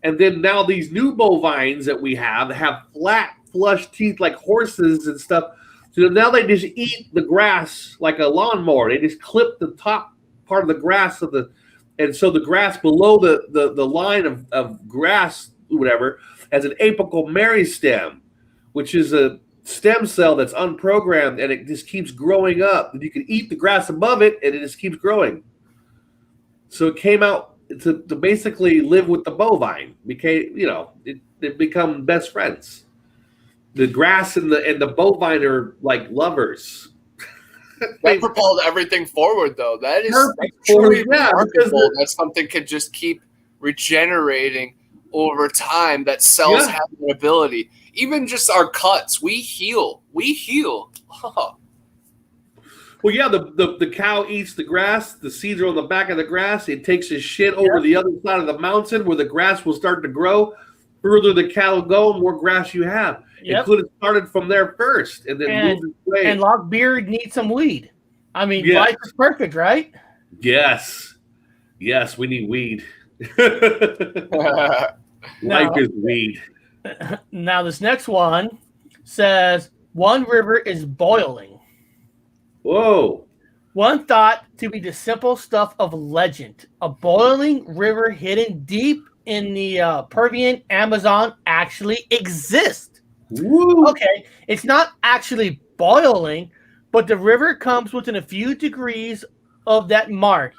then now these new bovines that we have flat, flush teeth like horses and stuff. So now they just eat the grass like a lawnmower. They just clip the top part of the grass and so the grass below the line of grass, whatever, has an apical meristem, which is a stem cell that's unprogrammed, and it just keeps growing up. And you can eat the grass above it, and it just keeps growing. So it came out to basically live with the bovine. They become best friends. The grass and the bovine are like lovers. That propelled everything forward, though. That's truly remarkable that something can just keep regenerating over time, that cells have an ability. Even just our cuts, we heal. Oh. Well, yeah, the cow eats the grass. The seeds are on the back of the grass. It takes its shit over the other side of the mountain where the grass will start to grow. Further the cattle go, the more grass you have. It could have started from there first and then moved its way. And Lockbeard needs some weed. I mean, life is perfect, right? Yes, we need weed. Life is weed. Now, this next one says, one river is boiling. Whoa. One thought to be the simple stuff of legend. A boiling river hidden deep in the Peruvian Amazon actually exists. Woo. Okay, it's not actually boiling, but the river comes within a few degrees of that mark.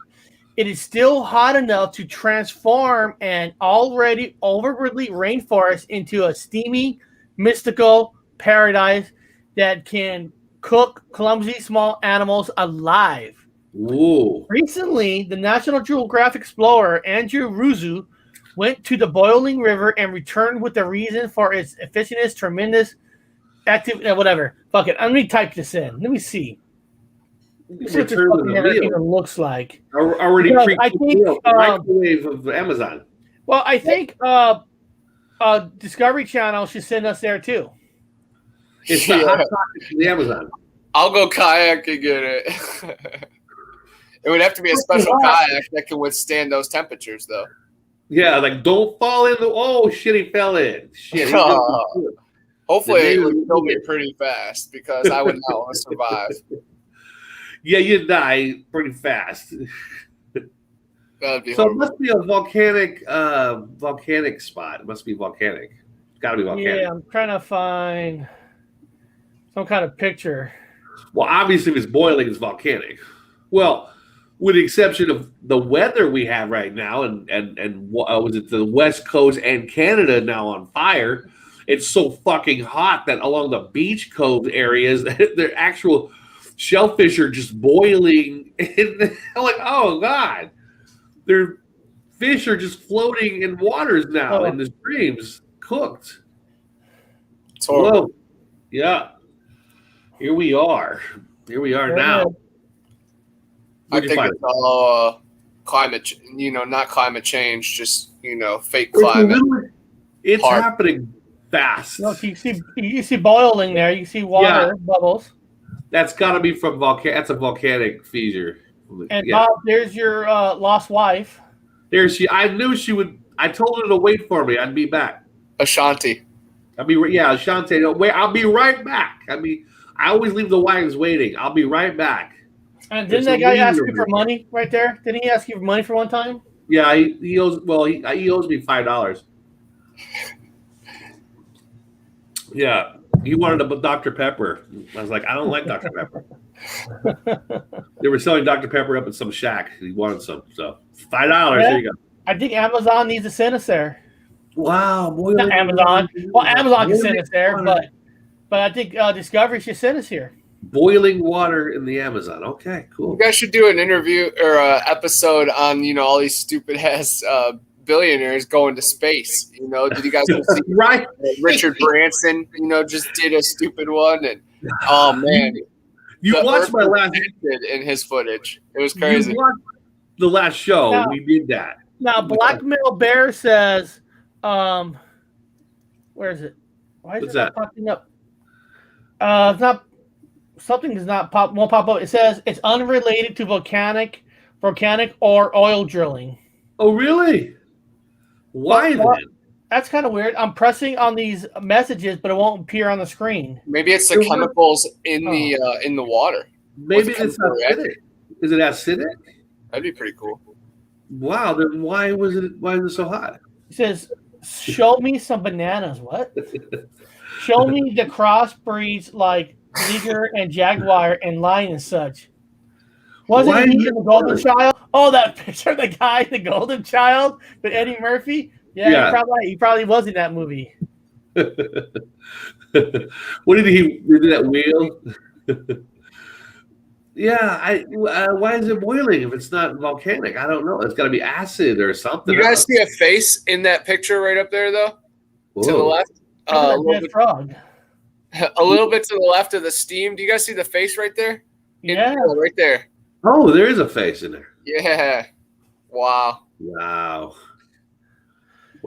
It is still hot enough to transform an already overworldly rainforest into a steamy, mystical paradise that can cook clumsy small animals alive. Whoa. Recently, the National Geographic explorer Andrew Ruzu went to the boiling river and returned with the reason for its efficiency, tremendous activity, whatever. Fuck it. I'm going to type this in. Let me see. What this fucking even looks like. Already microwave of the Amazon. Well, I think Discovery Channel should send us there too. It's the hot pocket of the Amazon. I'll go kayak and get it. It would have to be a special kayak that can withstand those temperatures, though. Yeah, like don't fall in the. Oh shit, he fell in. Shit. Hopefully, it would kill me pretty fast because I would not want to survive. Yeah, you'd die pretty fast. That'd be So horrible. it must be a volcanic spot. It must be volcanic. It's got to be volcanic. Yeah, I'm trying to find some kind of picture. Well, obviously, if it's boiling, it's volcanic. Well, with the exception of the weather we have right now, and was it the West Coast and Canada now on fire? It's so fucking hot that along the beach cove areas, their actual shellfish are just boiling. And I'm like, oh God, their fish are just floating in waters now in the streams, cooked. It's horrible. Whoa. Yeah. Here we are. Here we are now. I think it's all climate, not climate change, just, fake It's climate. It's Hard. happening fast. Look, you see boiling there. You see water bubbles. That's got to be from That's a volcanic feature. And Bob, there's your lost wife. There she. I knew she would. I told her to wait for me. I'd be back. Ashanti. Ashanti. Wait. I'll be right back. I always leave the wagons waiting. I'll be right back. And didn't that guy ask you for money right there? Didn't he ask you for money for one time? Yeah, he owes. Well, he owes me $5. Yeah, he wanted a Dr. Pepper. I was like, I don't like Dr. Pepper. They were selling Dr. Pepper up at some shack. He wanted some, so $5. There you go. I think Amazon needs to send us there. Wow, boy! Not Amazon. Well, Amazon can send us there, but I think Discovery should send us here. Boiling water in the Amazon. Okay, cool. You guys should do an interview or an episode on, all these stupid ass billionaires going to space. Did you guys see Right? Richard Branson, just did a stupid one, and oh man, You watched my last in his footage. It was crazy. You watched the last show. Now- We did that. Now, Blackmail Bear says, where is it? Why is What's it not that? popping up? It's not. Something does not won't pop up. It says it's unrelated to volcanic or oil drilling. Oh, really? Why then? That's kind of weird. I'm pressing on these messages, but it won't appear on the screen. Maybe it's the chemicals in the water. Maybe it's acidic. Is it acidic? That'd be pretty cool. Wow. Then why is it so hot? It says, "Show me some bananas." What? Show me the crossbreeds like Liger and Jaguar and Lion and such. Wasn't Why he is in it the Golden hard? Child? Oh, that picture of the guy in the Golden Child with Eddie Murphy. Yeah. He probably was in that movie. What did he do? That wheel? Yeah. Why is it boiling if it's not volcanic? I don't know. It's got to be acid or something. You guys see a face in that picture right up there, though? Whoa. To the left? A little bit, Frog. a little bit to the left of the steam. Do you guys see the face right there? Yeah. Right there. Oh, there is a face in there. Yeah. Wow. Wow.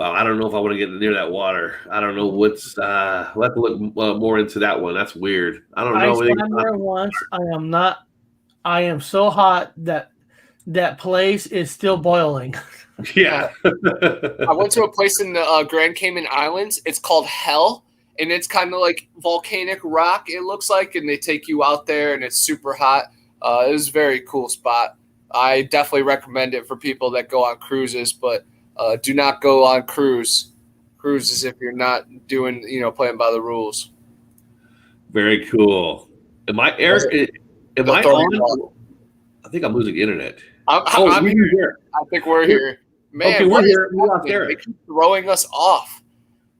I don't know if I want to get near that water. I don't know what's. We'll have to look more into that one. That's weird. I don't know. I swam there once. I am so hot that place is still boiling. Yeah. I went to a place in the Grand Cayman Islands. It's called Hell, and it's kind of like volcanic rock, it looks like, and they take you out there, and it's super hot. It was a very cool spot. I definitely recommend it for people that go on cruises, but do not go on cruises if you're not doing, playing by the rules. Very cool. Am I on? I think I'm losing internet. I'm here. I think we're here. Man, Okay, we're here. We lost they Eric. keep throwing us off.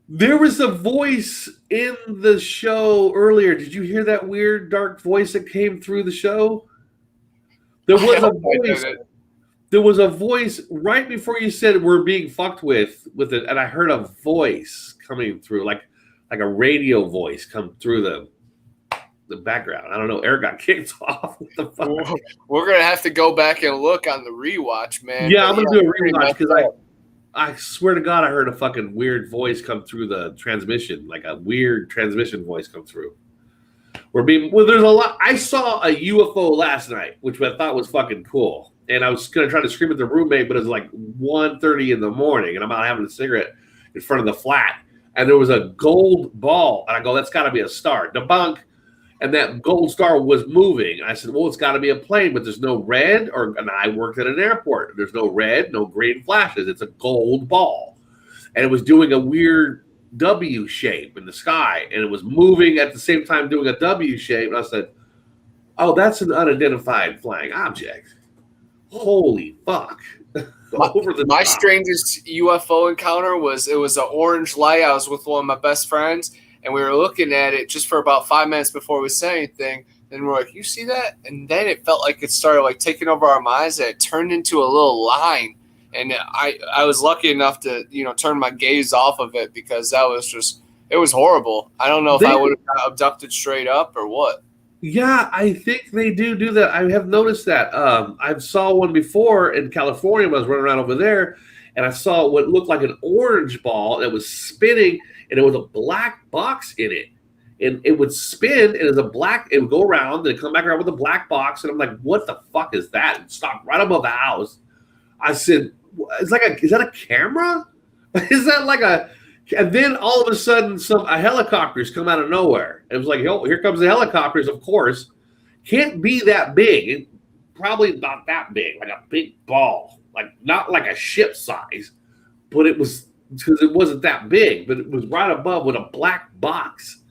There was a voice in the show earlier. Did you hear that weird, dark voice that came through the show? There was a voice. There was a voice right before you said we're being fucked with it, and I heard a voice coming through, like a radio voice come through the background. I don't know. Eric got kicked off. What the fuck? We're gonna have to go back and look on the rewatch, man. Yeah, I'm gonna do a pretty rewatch because messed up. I swear to God, I heard a fucking weird voice come through the transmission, like a weird transmission voice come through. There's a lot. I saw a UFO last night, which I thought was fucking cool. And I was going to try to scream at the roommate, but it was like 1:30 in the morning, and I'm out having a cigarette in front of the flat. And there was a gold ball. And I go, that's got to be a star. Debunk. and that gold star was moving. I said, well, it's got to be a plane, but there's no red. And I worked at an airport. There's no red, no green flashes. It's a gold ball. And it was doing a weird W shape in the sky. And it was moving at the same time doing a W shape. And I said, oh, that's an unidentified flying object. Holy fuck. My strangest UFO encounter was an orange light. I was with one of my best friends, and we were looking at it just for about 5 minutes before we said anything. Then we're like, you see that? And then it felt like it started like taking over our minds, and it turned into a little line. And I was lucky enough to, turn my gaze off of it because that was just, it was horrible. I don't know if I would have got abducted straight up or what. Yeah, I think they do that. I have noticed that. I saw one before in California when I was running around over there, and I saw what looked like an orange ball that was spinning, and it was a black box in it. And it would spin, and it would go around, and come back around with a black box, and I'm like, what the fuck is that? And stopped right above the house. I said, is that a camera? Is that like a... And then all of a sudden, a helicopters come out of nowhere. It was like, oh, here comes the helicopters, of course. Can't be that big. Probably not that big, like a big ball. Like not like a ship size, but it was because it wasn't that big, but it was right above with a black box.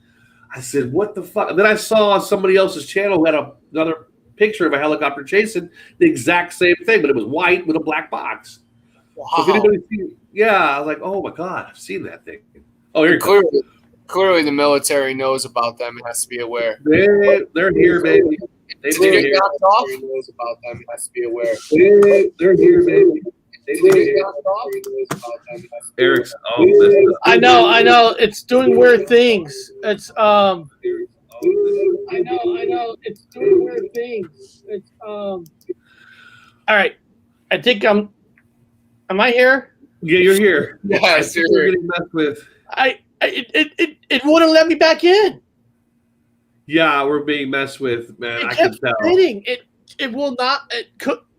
I said, what the fuck? And then I saw somebody else's channel who had another picture of a helicopter chasing the exact same thing, but it was white with a black box. Wow. So if anybody sees, I was like, oh my God, I've seen that thing. Oh, here clearly the military knows about them and has to be aware. They're here, baby. Did you get knocked off? Knows about them and has to be aware. They're here, baby. Eric's. I know. It's doing weird things. It's I know. It's doing weird things. It's All right. I think Am I here? Yeah, you're here. Yes, you're getting messed with. It wouldn't let me back in. Yeah, we're being messed with, man. I can tell. Spinning. It will not.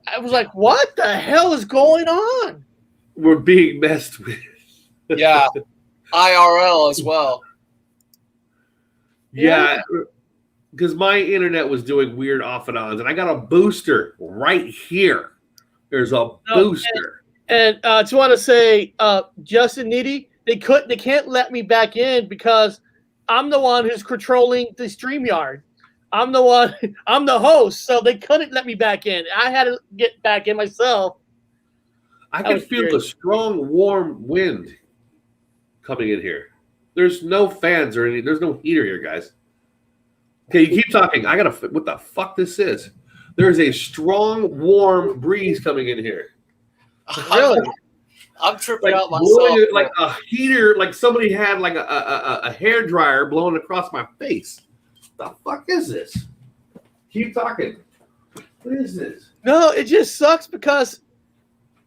I was like, what the hell is going on? We're being messed with. Yeah, IRL as well. Yeah, because my internet was doing weird off and ons, and I got a booster right here. There's a booster. And I just want to say, Justin Nitty, they can't let me back in because I'm the one who's controlling the StreamYard. I'm the host, so they couldn't let me back in. I had to get back in myself. I can feel the strong, warm wind coming in here. There's no fans or there's no heater here, guys. Okay, you keep talking. What the fuck this is? There's a strong, warm breeze coming in here. Really? I'm tripping out myself. Like a heater, like somebody had like a hair dryer blowing across my face. What the fuck is this? Keep talking. What is this? No, it just sucks because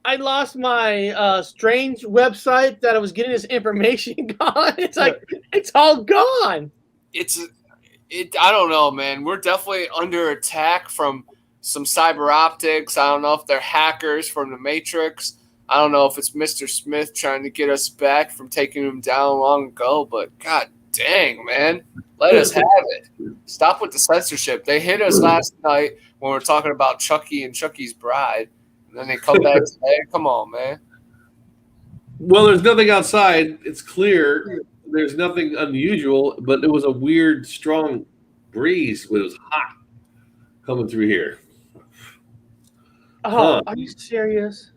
I lost my strange website that I was getting this information gone. It's like it's all gone. I don't know, man. We're definitely under attack from some cyber optics. I don't know if they're hackers from the Matrix. I don't know if it's Mr. Smith trying to get us back from taking him down long ago, but god dang, man. Let us have it. Stop with the censorship. They hit us last night when we were talking about Chucky and Chucky's Bride. And then they come back today. Come on, man. Well, there's nothing outside. It's clear. There's nothing unusual, but it was a weird, strong breeze. It was hot coming through here. Oh, are you serious?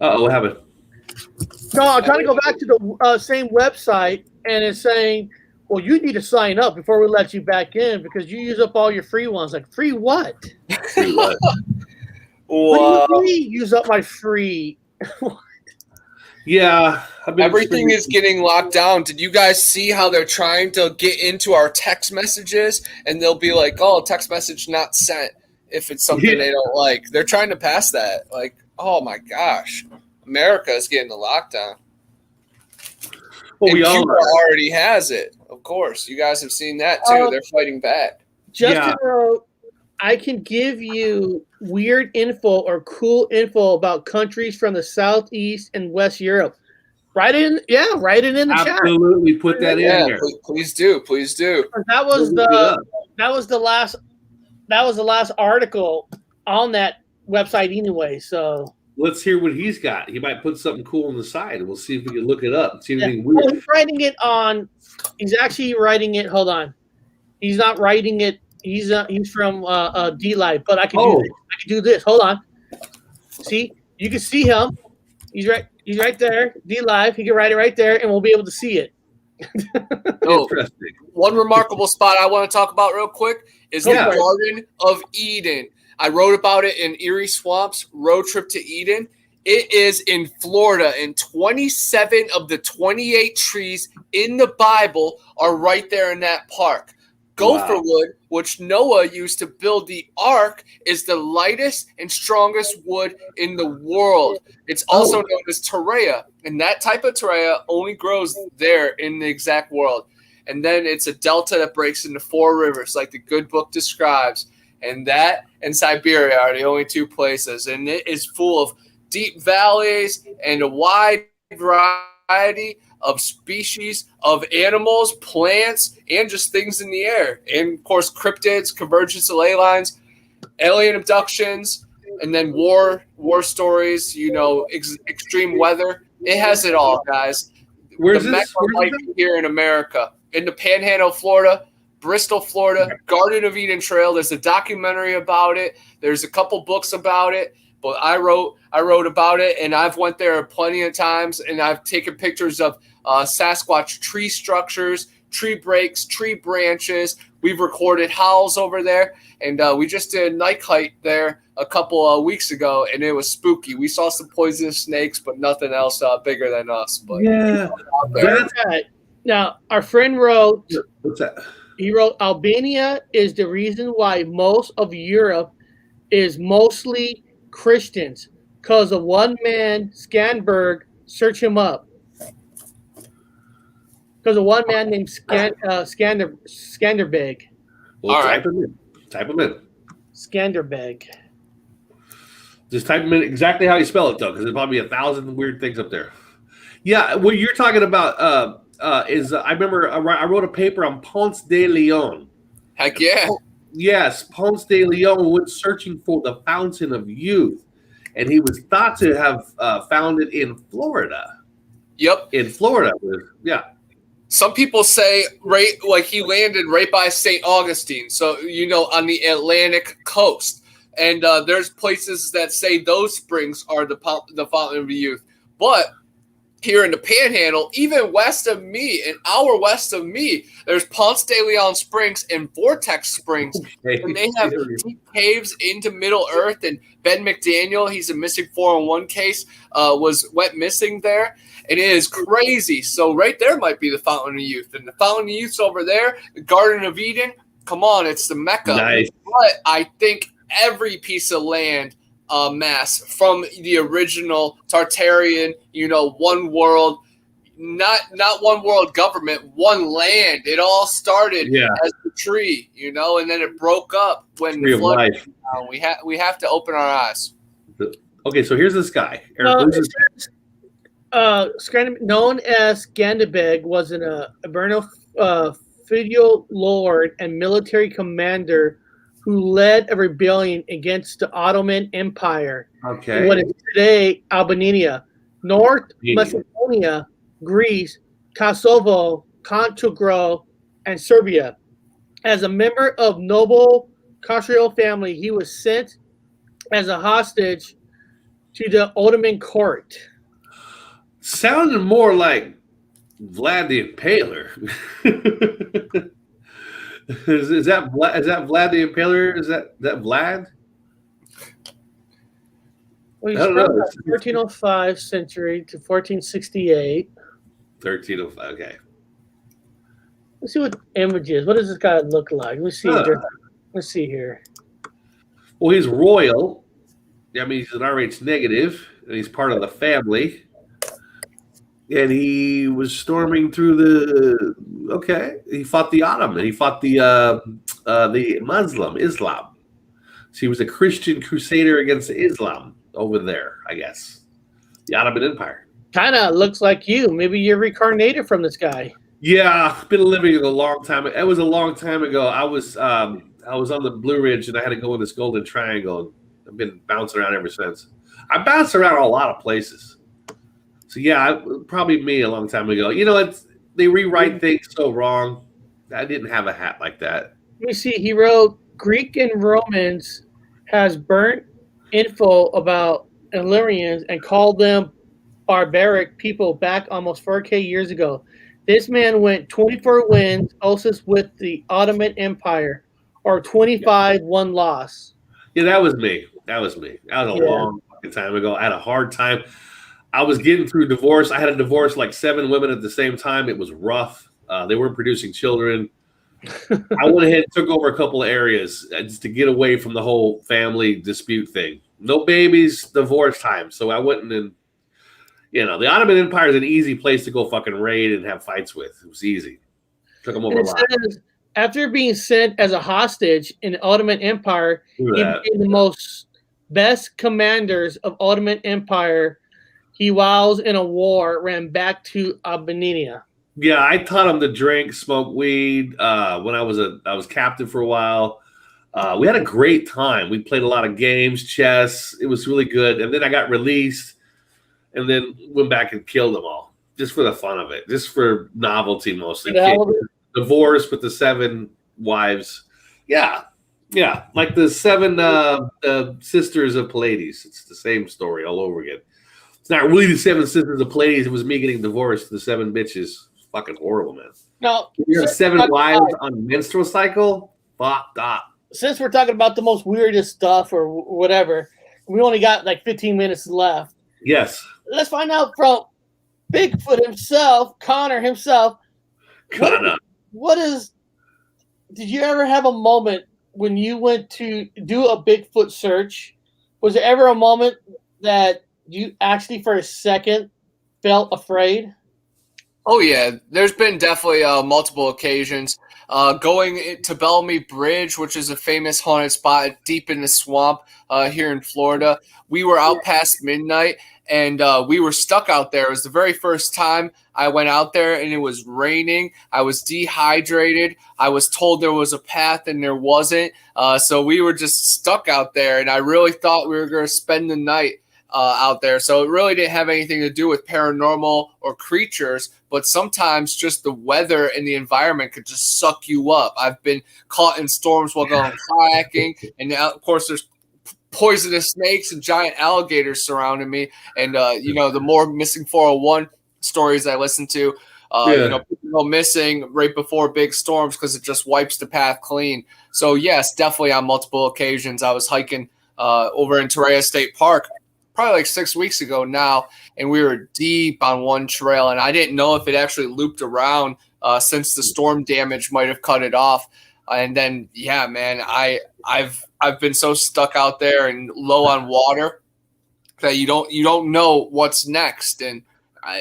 Uh-oh, what happened? No, I'm trying to go back to the same website, and it's saying, well, you need to sign up before we let you back in because you use up all your free ones. Like, free what? Free what? What do you mean use up my free? Yeah. Everything is getting locked down. Did you guys see how they're trying to get into our text messages? And they'll be like, oh, text message not sent if it's something they don't like. They're trying to pass that. Like, oh, my gosh. America is getting the lockdown. Well, we Cuba already has it. Of course. You guys have seen that, too. They're fighting back. Justin wrote, I can give you weird info or cool info about countries from the Southeast and West Europe. Write it in the chat. Absolutely, put that in there. Please do. That was the last article on that website anyway. So let's hear what he's got. He might put something cool on the side, and we'll see if we can look it up. See anything weird. He's writing it on. He's actually writing it. Hold on. He's not writing it. He's from D-Live, but I can do this. I can do this. Hold on. See, you can see him. He's right there. D-Live. He can write it right there, and we'll be able to see it. Interesting. One remarkable spot I want to talk about real quick is the Garden of Eden. I wrote about it in Erie Swamps, Road Trip to Eden. It is in Florida, and 27 of the 28 trees in the Bible are right there in that park. Gopher wood, which Noah used to build the ark, is the lightest and strongest wood in the world. It's also known as Terrea, and that type of Terrea only grows there in the exact world. And then it's a delta that breaks into 4 rivers, like the good book describes. And that and Siberia are the only 2 places. And it is full of deep valleys and a wide variety of species of animals, plants, and just things in the air. And, of course, cryptids, convergence of ley lines, alien abductions, and then war stories, extreme weather. It has it all, guys. Where's the this? Mecca here in America, in the Panhandle, Florida, Bristol, Florida, Garden of Eden Trail. There's a documentary about it. There's a couple books about it. But I wrote about it, and I've went there plenty of times, and I've taken pictures of Sasquatch tree structures, tree breaks, tree branches. We've recorded howls over there, and we just did a night hike there a couple of weeks ago, and it was spooky. We saw some poisonous snakes, but nothing else bigger than us. But now, our friend wrote, what's that? He wrote, Albania is the reason why most of Europe is mostly Christians, because of one man, Scanberg, search him up. Because of one man named Skanderbeg. Well, all right. Type him in. Skanderbeg. Just type him in exactly how you spell it, though, because there's probably 1,000 weird things up there. Yeah, what you're talking about is I remember I wrote a paper on Ponce de Leon. Heck yeah. Yes, Ponce de Leon went searching for the Fountain of Youth, and he was thought to have found it in Florida. Yep. In Florida, yeah. Some people say he landed right by St. Augustine, so on the Atlantic coast. And there's places that say those springs are the Fountain of Youth. But here in the Panhandle, even west of me, an hour west of me, there's Ponce de Leon Springs and Vortex Springs. Okay. And they have deep caves into Middle Earth. And Ben McDaniel, he's a missing 401 case, went missing there. And it is crazy. So right there might be the Fountain of Youth. And the Fountain of Youth's over there, the Garden of Eden. Come on, it's the Mecca. Nice. But I think every piece of land mass from the original Tartarian, one world, not one world government, one land. It all started as the tree, and then it broke up when the flood came down. We have to open our eyes. Okay, so here's this guy. Known as Skanderbeg, was an feudal lord and military commander who led a rebellion against the Ottoman Empire. Okay. What is today Albania, North Macedonia, Greece, Kosovo, Montenegro, and Serbia. As a member of noble Khazar family, he was sent as a hostage to the Ottoman court. Sounded more like Vlad the Impaler. Is that Vlad the Impaler? Is that Vlad? Well, he's from 1305 century to 1468. 1305. Okay. Let's see what images. What does this guy look like? Let's see. Let's see here. Well, he's royal. I mean, he's an RH negative, and he's part of the family. And he was storming through the. Okay, he fought the Ottoman. He fought the Islam. So he was a Christian crusader against Islam over there, I guess. The Ottoman Empire. Kind of looks like you. Maybe you're reincarnated from this guy. Yeah, I've been living a long time. It was a long time ago. I was on the Blue Ridge, and I had to go in this Golden Triangle, and I've been bouncing around ever since. I bounced around a lot of places. So yeah, probably me a long time ago. You know, they rewrite things so wrong. I didn't have a hat like that. Let me see. He wrote Greek and Romans has burnt info about Illyrians and called them barbaric people back almost 4K years ago. This man went 24 wins, closest with the Ottoman Empire, or 25 one loss. Yeah, that was me. That was a long fucking time ago. I had a hard time. I was getting through divorce. I had a divorce like 7 women at the same time. It was rough. They weren't producing children. I went ahead and took over a couple of areas just to get away from the whole family dispute thing. No babies, divorce time. So I went and the Ottoman Empire is an easy place to go fucking raid and have fights with. It was easy. Took them over a lot. After being sent as a hostage in the Ottoman Empire, he became the best commanders of Ottoman Empire. He whiles in a war ran back to Albania. Yeah, I taught him to drink, smoke weed. When I was captain for a while. We had a great time. We played a lot of games, chess. It was really good. And then I got released, and then went back and killed them all, just for the fun of it, just for novelty mostly. Divorce with the 7 wives. Yeah, like the 7 sisters of Pallades. It's the same story all over again. It's not really the 7 sisters of Pallades. It was me getting divorced. The 7 bitches. Fucking horrible, man. No, you're 7 wives on menstrual cycle. Fuck that. Since we're talking about the most weirdest stuff or whatever, we only got like 15 minutes left. Yes. Let's find out from Bigfoot himself, Connor himself. Connor. Did you ever have a moment when you went to do a Bigfoot search? Was there ever a moment that you actually for a second felt afraid? Oh yeah, there's been definitely multiple occasions. Going to Bellamy Bridge, which is a famous haunted spot deep in the swamp here in Florida. We were out past midnight, and we were stuck out there. It was the very first time I went out there, and it was raining. I was dehydrated. I was told there was a path, and there wasn't. So we were just stuck out there, and I really thought we were going to spend the night out there. So it really didn't have anything to do with paranormal or creatures, but sometimes just the weather and the environment could just suck you up. I've been caught in storms while going kayaking, and now, of course, there's poisonous snakes and giant alligators surrounding me. And, the more missing 401 stories I listen to, people missing right before big storms because it just wipes the path clean. So, yes, definitely on multiple occasions. I was hiking over in Torreya State Park probably like 6 weeks ago now, and we were deep on one trail, and I didn't know if it actually looped around since the storm damage might have cut it off. And then, yeah, man, I've been so stuck out there and low on water that you don't know what's next, and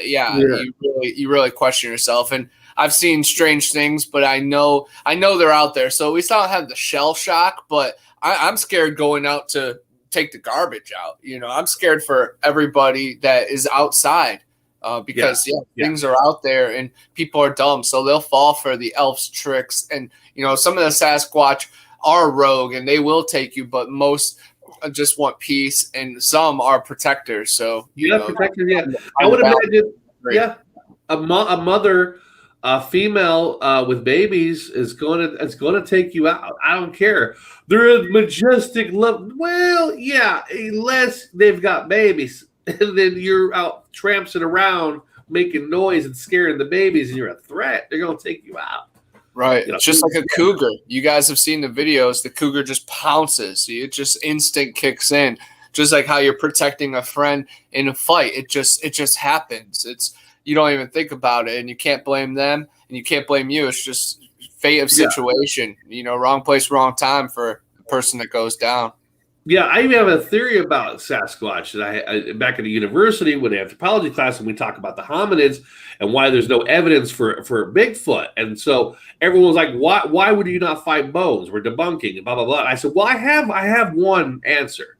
you really question yourself. And I've seen strange things, but I know they're out there. So at least I don't have the shell shock, but I'm scared going out to take the garbage out. I'm scared for everybody that is outside because things are out there and people are dumb, so they'll fall for the elf's tricks. And some of the Sasquatch are rogue and they will take you, but most just want peace, and some are protectors. So protectors. Yeah, I would imagine. Yeah, a mother. A female with babies is going to take you out. I don't care. They're a majestic love. Well, yeah, unless they've got babies, and then you're out tramping around making noise and scaring the babies, and you're a threat. They're going to take you out. Right. It's just like a cougar. You guys have seen the videos. The cougar just pounces. It just instinct kicks in. Just like how you're protecting a friend in a fight. It just happens. You don't even think about it, and you can't blame them, and you can't blame you. It's just fate of situation. Wrong place, wrong time for the person that goes down. Yeah, I even have a theory about Sasquatch that I back at the university with the anthropology class, and we talk about the hominids and why there's no evidence for Bigfoot. And so everyone was like, why would you not fight bones? We're debunking and blah, blah, blah. And I said, well, I have one answer.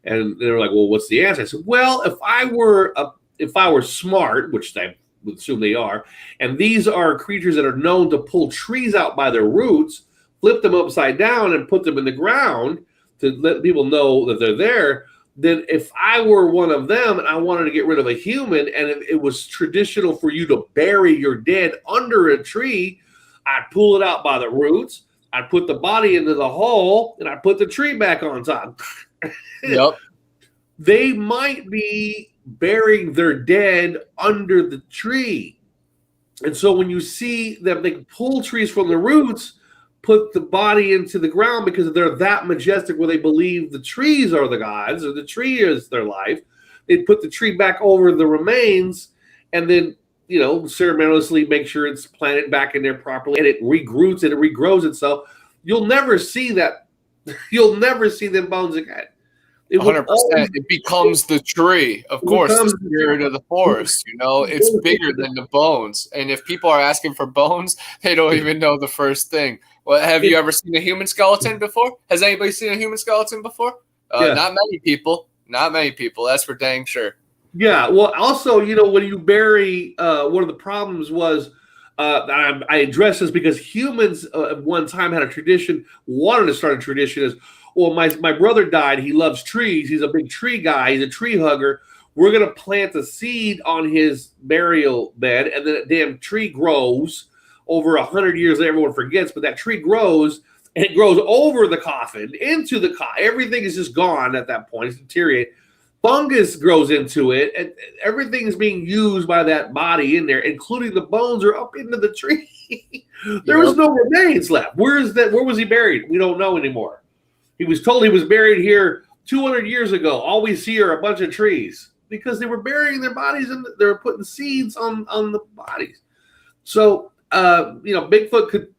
And they were like, well, what's the answer? I said, well, if I were if I were smart, which I would assume they are, and these are creatures that are known to pull trees out by their roots, flip them upside down and put them in the ground to let people know that they're there, then if I were one of them and I wanted to get rid of a human, and it was traditional for you to bury your dead under a tree, I'd pull it out by the roots, I'd put the body into the hole, and I'd put the tree back on top. Yep. They might be burying their dead under the tree. And so when you see them, they pull trees from the roots, put the body into the ground because they're that majestic where they believe the trees are the gods or the tree is their life. They'd put the tree back over the remains and then, ceremoniously make sure it's planted back in there properly and it regroots and it regrows itself. You'll never see that. You'll never see them bones again. 100%. It becomes the tree, of course, the spirit of the forest. It's bigger than the bones. And if people are asking for bones, they don't even know the first thing. Well, have you ever seen a human skeleton before? Has anybody seen a human skeleton before? Not many people. Not many people. That's for dang sure. Yeah. Well, also, when you bury, one of the problems was, I address this because humans at one time had a tradition, wanted to start a tradition is, well, my brother died. He loves trees. He's a big tree guy. He's a tree hugger. We're going to plant a seed on his burial bed, and then that damn tree grows over 100 years. Everyone forgets, but that tree grows, and it grows over the coffin, into the coffin. Everything is just gone at that point. It's deteriorated. Fungus grows into it, and everything is being used by that body in there, including the bones are up into the tree. There was no remains left. Where was he buried? We don't know anymore. He was told he was buried here 200 years ago. All we see are a bunch of trees because they were burying their bodies and they were putting seeds on the bodies. So, Bigfoot could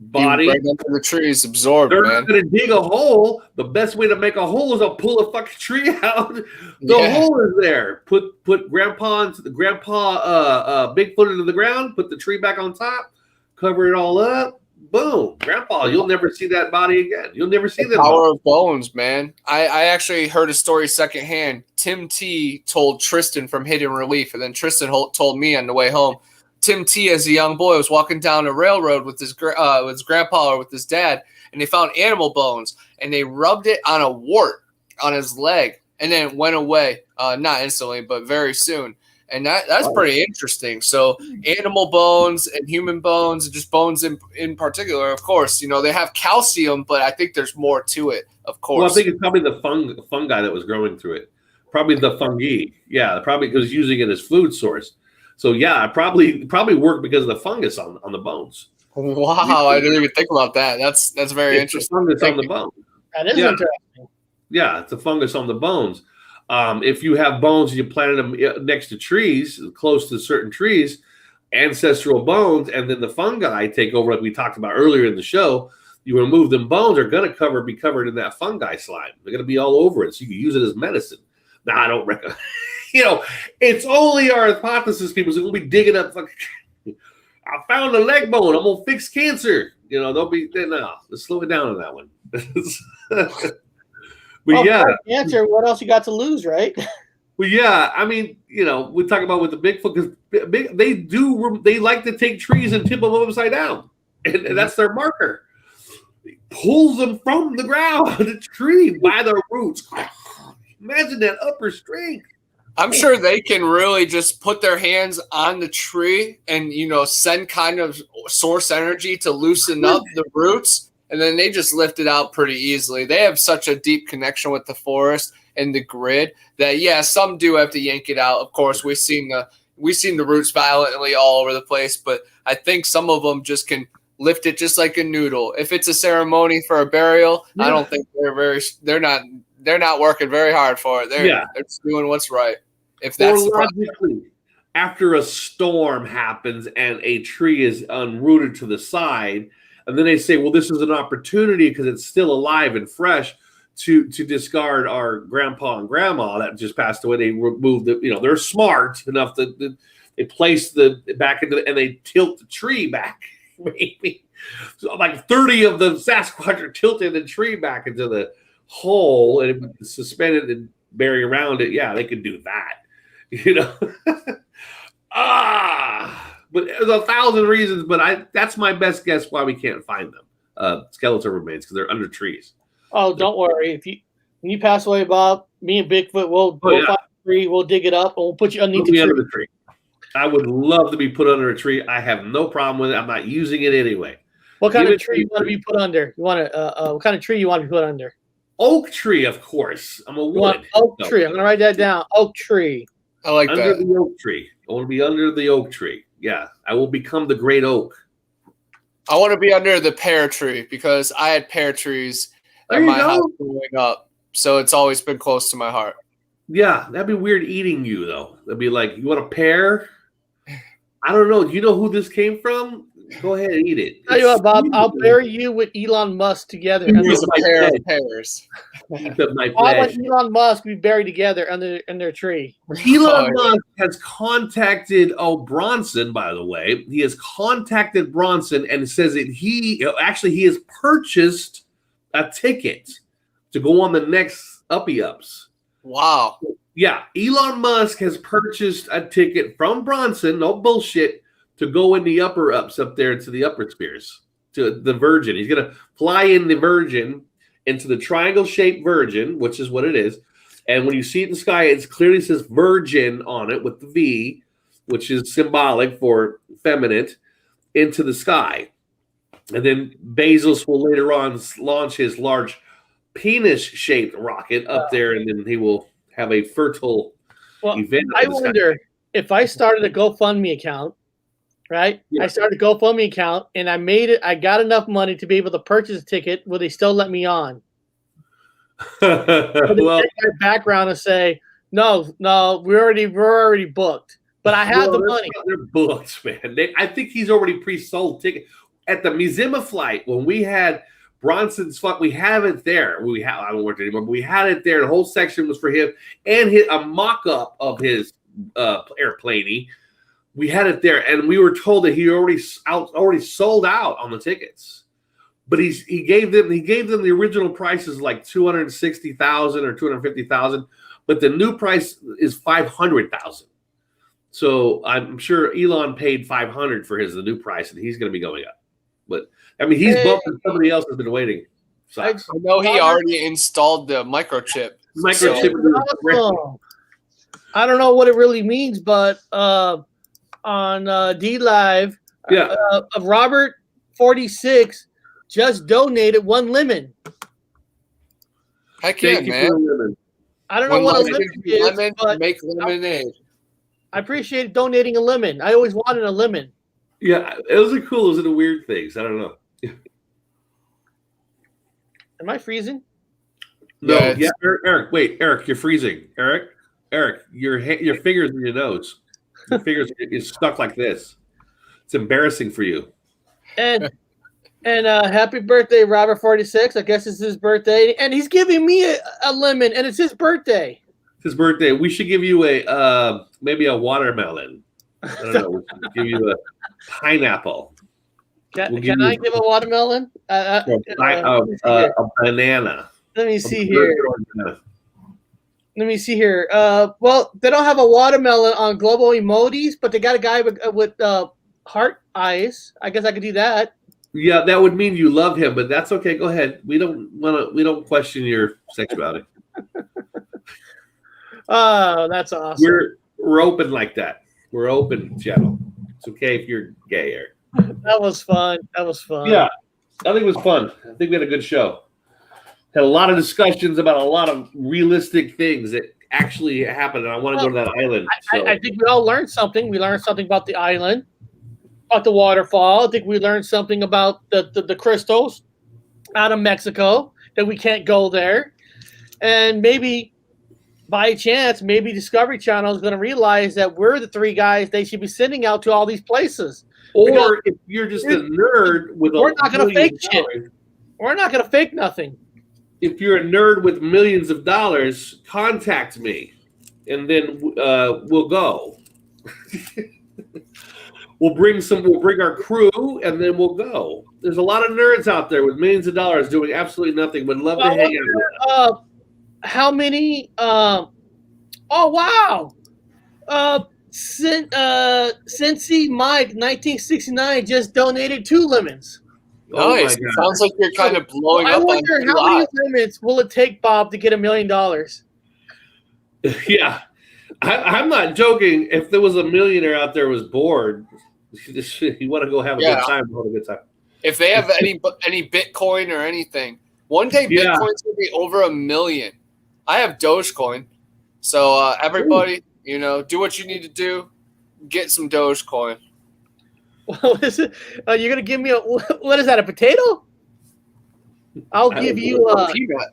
body right into the trees, absorb. They're man. going to dig a hole. The best way to make a hole is to pull a fucking tree out. The hole is there. Put Grandpa Bigfoot into the ground. Put the tree back on top. Cover it all up. Boom, Grandpa, you'll never see that body again. You'll never see that. Power of bones, man. I actually heard a story secondhand. Tim T told Tristan from Hidden Relief, and then Tristan told me on the way home. Tim T, as a young boy, was walking down a railroad with his grandpa or with his dad, and they found animal bones, and they rubbed it on a wart on his leg, and then it went away. Not instantly, but very soon. And that's pretty interesting. So animal bones and human bones, just bones in particular, of course, they have calcium, but I think there's more to it, of course. Well, I think it's probably the fungi that was growing through it. Probably the fungi. Yeah, probably because using it as food source. So, yeah, probably worked because of the fungus on the bones. Wow, I didn't even think about that. That's very interesting. Fungus on the bone. That is interesting. Yeah, it's a fungus on the bones. If you have bones and you planted them next to trees, close to certain trees, ancestral bones, and then the fungi take over, like we talked about earlier in the show, you remove them bones, are going to be covered in that fungi slime. They're going to be all over it, so you can use it as medicine. Now, I don't recommend. It's only our hypothesis, people. So we'll be digging up. I found a leg bone. I'm gonna fix cancer. Let's slow it down on that one. Cancer. What else you got to lose, right? Well, yeah. I mean, we talk about with the Bigfoot because they like to take trees and tip them upside down, and that's their marker. He pulls them from the ground, the tree by their roots. Imagine that upper strength. I'm sure they can really just put their hands on the tree and, send kind of source energy to loosen up the roots. And then they just lift it out pretty easily. They have such a deep connection with the forest and the grid that, some do have to yank it out. Of course, we've seen the roots violently all over the place, but I think some of them just can lift it just like a noodle. If it's a ceremony for a burial, I don't think they're not working very hard for it. They're just doing what's right. If that's logically, after a storm happens and a tree is unrooted to the side, and then they say, well, this is an opportunity because it's still alive and fresh to discard our grandpa and grandma that just passed away. They remove they're smart enough that they place back into and they tilt the tree back. Maybe so like 30 of the Sasquatch are tilting the tree back into the hole and suspended and bury around it. Yeah, they could do that. You know, but there's 1,000 reasons. But that's my best guess why we can't find them. Skeletal remains because they're under trees. Oh, don't worry. When you pass away, Bob, me and Bigfoot will find a tree. We'll dig it up and we'll put you underneath the tree. I would love to be put under a tree. I have no problem with it. I'm not using it anyway. What kind of tree you want to be put under? You want what kind of tree you want to be put under? Oak tree, of course. I'm a wood. Oak tree. I'm gonna write that down. Oak tree. I like under that. The oak tree. I want to be under the oak tree. Yeah, I will become the great oak. I want to be under the pear tree because I had pear trees at my house growing up, so it's always been close to my heart. Yeah, that'd be weird eating you though. That'd be like, you want a pear? I don't know. Do you know who this came from? Go ahead and eat it. Tell you what, Bob, I'll bury you with Elon Musk together. Here's a pair of pears. I want Elon Musk to be buried together in their tree. Elon Musk has contacted Bronson, by the way. He has contacted Bronson and says that he has purchased a ticket to go on the next Uppy Ups. Wow. Yeah, Elon Musk has purchased a ticket from Bronson, no bullshit, to go in the upper ups up there to the upper spheres, to the Virgin. He's going to fly in the Virgin into the triangle-shaped Virgin, which is what it is. And when you see it in the sky, it clearly says Virgin on it with the V, which is symbolic for feminine, into the sky. And then Bezos will later on launch his large penis-shaped rocket up there, and then he will have a fertile event. I wonder if I started a GoFundMe account, right? Yeah. I started a GoFundMe account and I made it. I got enough money to be able to purchase a ticket. Will they still let me on? Will they take my background and say, no, we're already booked. But I have the money. They're booked, man. I think he's already pre-sold ticket at the Museum of Flight when we had Bronson's fuck. We have it there. I don't work there anymore, but we had it there. The whole section was for him and a mock-up of his airplane. We had it there, and we were told that he already sold out on the tickets. But he gave them the original prices like $260,000 or $250,000, but the new price is $500,000. So I'm sure Elon paid $500 for the new price, and he's going to be going up. But I mean, he's bumping somebody else has been waiting. I know he already installed the microchip. I don't know what it really means, but on D Live, Robert 46 just donated 1 lemon. Heck yeah, man! I don't know what a lemon is, but make lemonade. I appreciate donating a lemon. I always wanted a lemon. Yeah, those are cool. Those are the weird things. I don't know. Am I freezing? No, yeah, Eric. Wait, Eric, you're freezing. Eric, your fingers in your nose. Your fingers is stuck like this. It's embarrassing for you. And happy birthday, Robert 46. I guess it's his birthday, and he's giving me a lemon, and it's his birthday. It's his birthday. We should give you maybe a watermelon. I don't know. We should give you a pineapple. Can I give a watermelon? A banana. Let me see here. Well, they don't have a watermelon on Global Emojis, but they got a guy with heart eyes. I guess I could do that. Yeah, that would mean you love him, but that's okay. Go ahead. We don't question your sexuality. Oh, that's awesome. We're open like that. We're open channel. It's okay if you're gay, Eric. That was fun. Yeah, I think it was fun. I think we had a good show. Had a lot of discussions about a lot of realistic things that actually happened, and I want to go to that island. I think we all learned something. We learned something about the island, about the waterfall. I think we learned something about the crystals out of Mexico, that we can't go there. And maybe by chance, maybe Discovery Channel is going to realize that we're the 3 guys they should be sending out to all these places. Or if you're just a nerd with we're not going to fake shit. We're not going to fake nothing. If you're a nerd with millions of dollars, contact me, and then we'll go. We'll bring our crew, and then we'll go. There's a lot of nerds out there with millions of dollars doing absolutely nothing. Would love to hang out. How many? Oh wow! Cincy Mike 1969 just donated 2 lemons. Oh my Nice. God. Sounds like you're kind of blowing I up on wonder how many lemons will it take Bob to get $1 million? Yeah, I'm not joking. If there was a millionaire out there who was bored, you want to go have a good time. Have a good time. If they have any Bitcoin or anything, one day Bitcoin's gonna be over $1 million. I have Dogecoin, so everybody, do what you need to do. Get some Dogecoin. What is it? You're gonna give me what is that? A potato? I'll give you a peanut.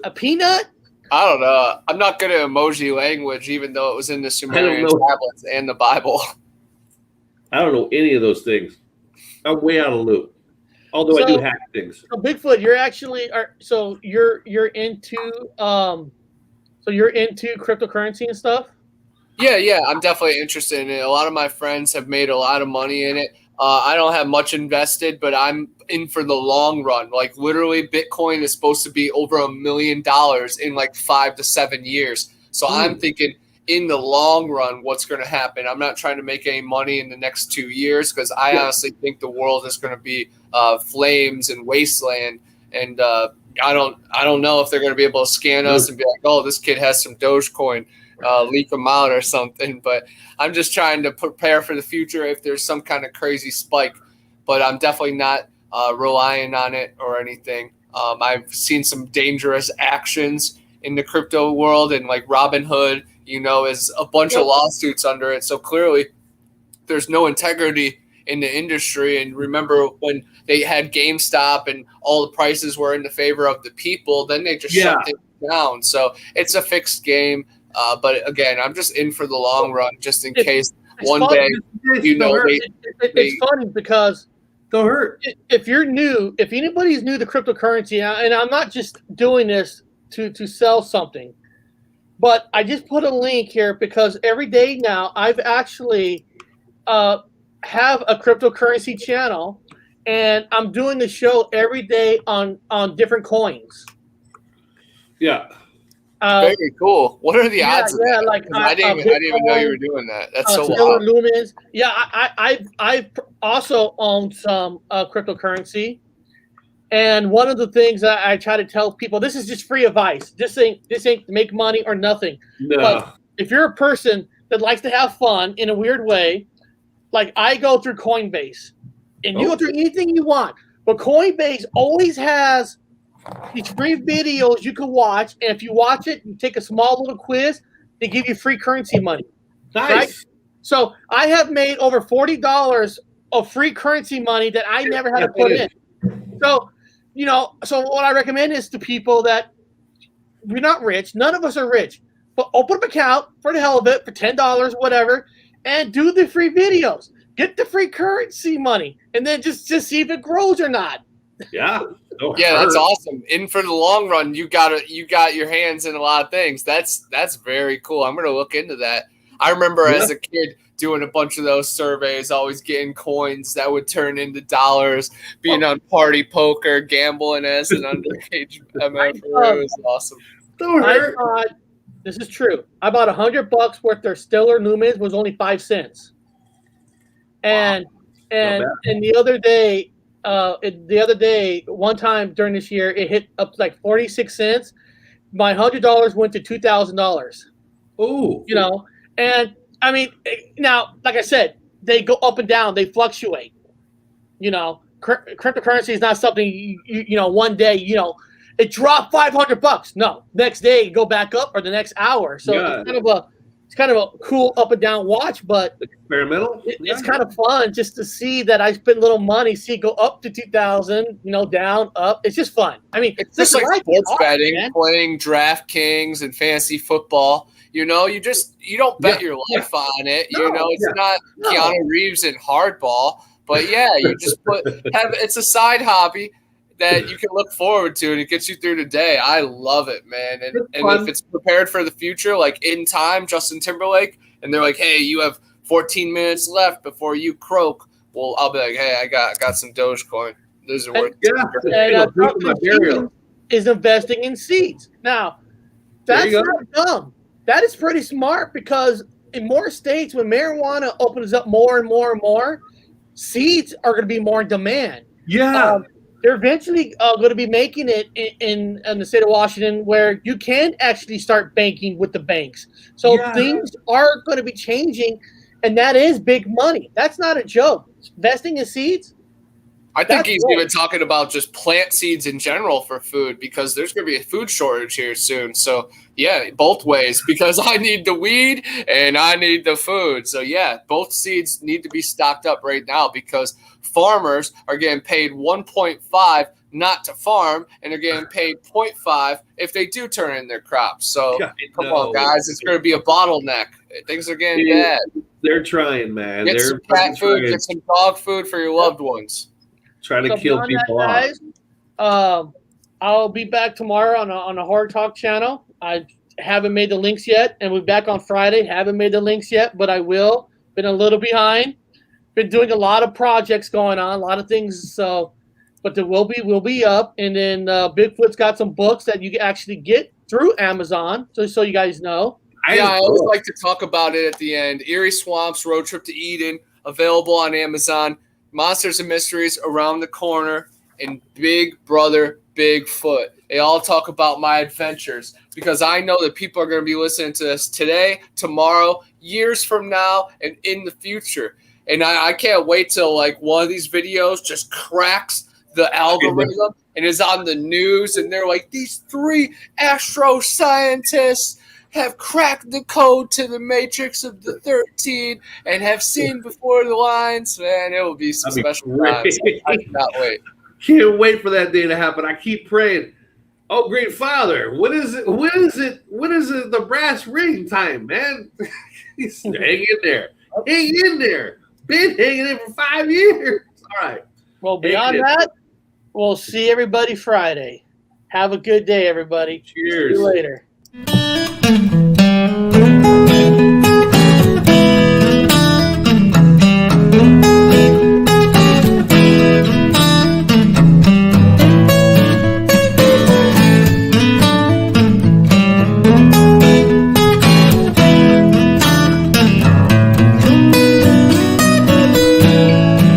A peanut? I don't know. I'm not good at emoji language, even though it was in the Sumerian tablets and the Bible. I don't know any of those things. I'm way out of the loop. Although I do hack things. So Bigfoot, you're actually you're into cryptocurrency and stuff? Yeah, I'm definitely interested in it. A lot of my friends have made a lot of money in it. I don't have much invested, but I'm in for the long run. Like literally, Bitcoin is supposed to be over $1 million in like 5 to 7 years. So I'm thinking in the long run, what's going to happen? I'm not trying to make any money in the next 2 years because I honestly think the world is going to be flames and wasteland. And I don't know if they're going to be able to scan us and be like, oh, this kid has some Dogecoin. Leak them out or something, but I'm just trying to prepare for the future if there's some kind of crazy spike, but I'm definitely not relying on it or anything. I've seen some dangerous actions in the crypto world, and like Robinhood, is a bunch of lawsuits under it. So clearly there's no integrity in the industry. And remember when they had GameStop and all the prices were in the favor of the people, then they just shut it down. So it's a fixed game. But again, I'm just in for the long run, just in case one day, it's funny because don't hurt. If you're new, if anybody's new to cryptocurrency, and I'm not just doing this to sell something, but I just put a link here because every day now I've actually have a cryptocurrency channel, and I'm doing the show every day on different coins. Yeah. Very cool. What are the odds of that? Like I didn't even know you were doing that. That's so wild. Lumens. Yeah, I've also owned some cryptocurrency, and one of the things that I try to tell people, this is just free advice. This ain't to make money or nothing. No. But if you're a person that likes to have fun in a weird way, like I go through Coinbase, and you go through anything you want, but Coinbase always has these free videos you can watch, and if you watch it, you take a small little quiz, they give you free currency money. Nice. Right? So I have made over $40 of free currency money that I never had to put in. So, so what I recommend is to people that we're not rich, none of us are rich, but open up an account for the hell of it for $10, whatever, and do the free videos. Get the free currency money, and then just see if it grows or not. Yeah. That's awesome. In for the long run, you got your hands in a lot of things. That's very cool. I'm gonna look into that. I remember as a kid doing a bunch of those surveys, always getting coins that would turn into dollars, being on party poker, gambling as an underage MF. It was awesome. This is true. I bought $100 worth their Stellar Lumens was only 5 cents. And the other day, one time during this year, it hit up like 46 cents. My $100 went to $2,000. Oh, and I mean, now, like I said, they go up and down, they fluctuate. Cryptocurrency is not something one day, it dropped $500. No, next day go back up or the next hour. So it's kind of a cool up and down watch, but experimental. It's kind of fun just to see that I spend little money, see it go up to 2,000, down, up. It's just fun. I mean, it's just like sports betting, playing DraftKings and fantasy football. You don't bet your life on it. It's not Keanu Reeves and hardball, but you just it's a side hobby that you can look forward to, and it gets you through the day. I love it, man. And if it's prepared for the future, like In Time, Justin Timberlake, and they're like, hey, you have 14 minutes left before you croak. Well, I'll be like, hey, I got some Dogecoin. Those are worth it. Is investing in seeds. Now, that's not dumb. That is pretty smart because in more states, when marijuana opens up more and more and more, seeds are going to be more in demand. Yeah. They're eventually going to be making it in the state of Washington where you can actually start banking with the banks. So things are going to be changing, and that is big money. That's not a joke. Investing in seeds. I think he's even talking about just plant seeds in general for food, because there's going to be a food shortage here soon. So, yeah, both ways, because I need the weed and I need the food. So, yeah, both seeds need to be stocked up right now, because farmers are getting paid 1.5 not to farm, and they're getting paid 0.5 if they do turn in their crops. So, come on, guys. It's going to be a bottleneck. Things are getting bad. They're trying, man. Get some cat food, get some dog food for your loved ones. Trying to kill people off. Guys, I'll be back tomorrow on a Hard Talk channel. I haven't made the links yet, and we're back on Friday. Haven't made the links yet, but I will. Been a little behind. Been doing a lot of projects going on, a lot of things. So, but there will be up. And then Bigfoot's got some books that you can actually get through Amazon. So you guys know. I always like to talk about it at the end. Eerie Swamps, Road Trip to Eden, available on Amazon. Monsters and Mysteries Around the Corner, and Big Brother Bigfoot. They all talk about my adventures, because I know that people are going to be listening to this today, tomorrow, years from now, and in the future. And I can't wait till like one of these videos just cracks the algorithm and is on the news, and they're like, these 3 astro scientists have cracked the code to the Matrix of the 13 and have seen before the lines. Man, it will be some special times. I cannot wait. Can't wait for that day to happen. I keep praying. Oh, great Father, when is it? When is the brass ring time, man? Hang in there. Hang in there. Been hanging in for 5 years. All right. Well, beyond that, we'll see everybody Friday. Have a good day, everybody. Cheers. See you later.